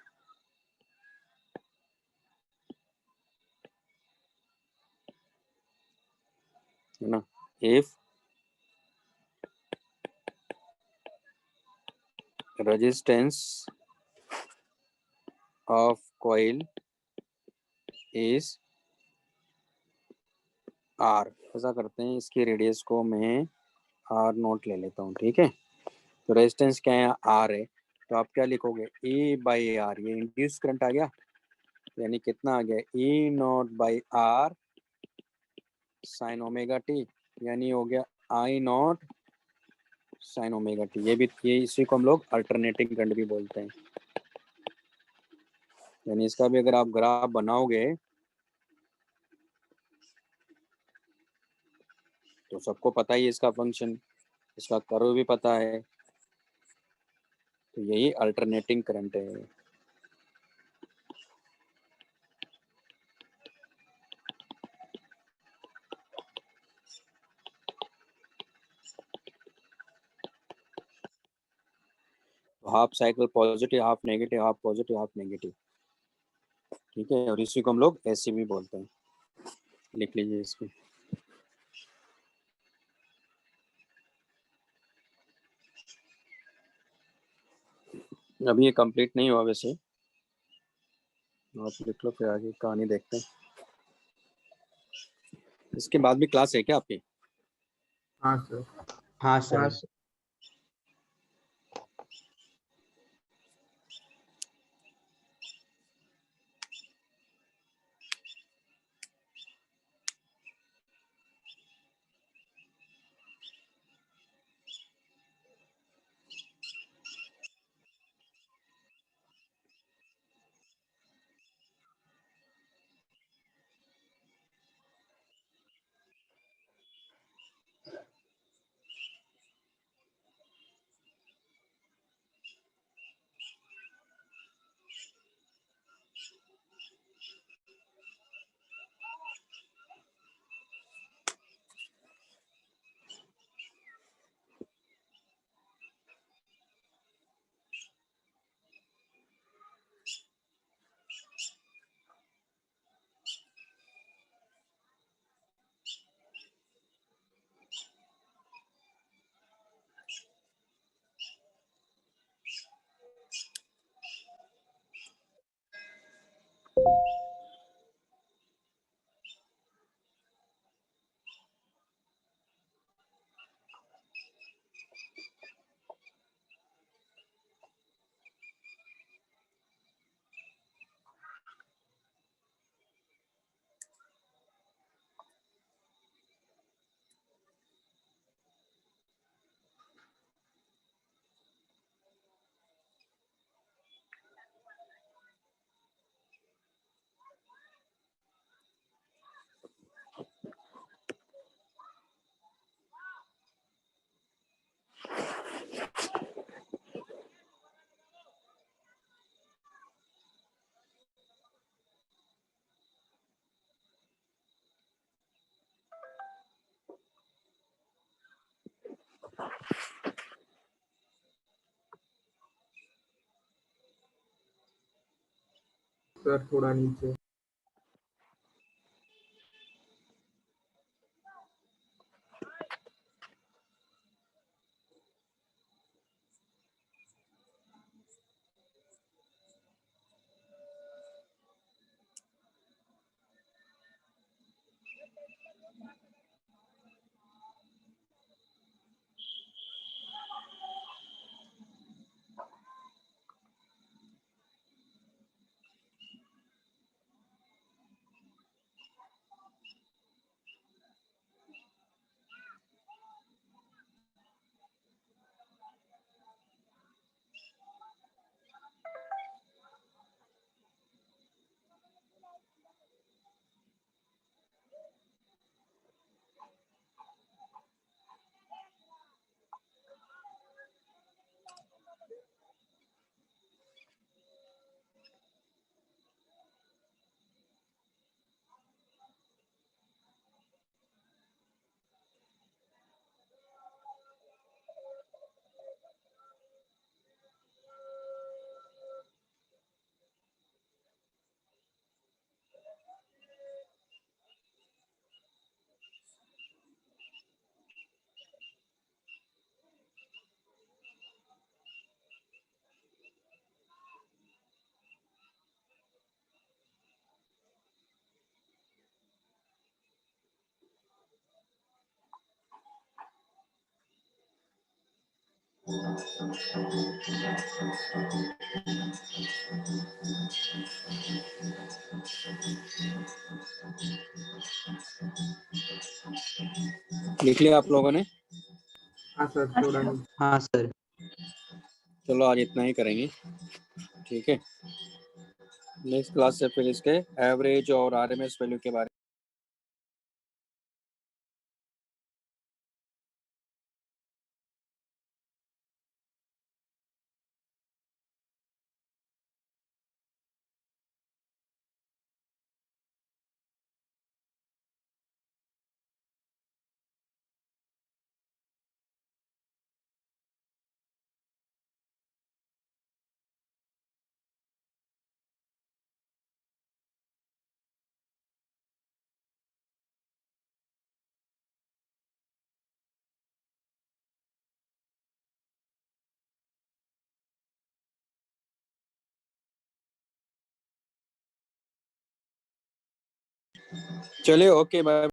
है ना। If resistance of coil is R, ऐसा करते हैं, इसकी रेडियस को मैं आर नोट ले लेता हूँ, ठीक है। तो रेजिस्टेंस क्या है, आर है, तो आप क्या लिखोगे, ई बाई आर, ये इंड्यूस करंट आ गया, यानी कितना आ गया, E naught by R sine omega T, यानी हो गया I naught sine omega T. ये इसी को हम लोग अल्टरनेटिंग करंट भी बोलते हैं। यानी इसका भी अगर आप ग्राफ बनाओगे तो सबको पता ही है इसका फंक्शन, इसका कर्व भी पता है, तो यही अल्टरनेटिंग करंट है। तो half cycle positive, half negative, half positive, half negative, ठीक है। और इसी को हम लोग ऐसे भी बोलते हैं, लिख लीजिए इसको। अभी ये कंप्लीट नहीं हुआ वैसे, आप लिख लो, फिर आगे कहानी देखते हैं। इसके बाद भी क्लास है क्या आपकी? हाँ सर। हाँ हाँ सर। सर। सर थोड़ा नीचे। लिख लिया आप लोगों ने? हाँ सर, थोड़ा नीचे। हाँ सर। चलो आज इतना ही करेंगे, ठीक है। नेक्स्ट क्लास से फिर इसके एवरेज और आरएमएस वैल्यू के बारे चलिए, ओके बाय।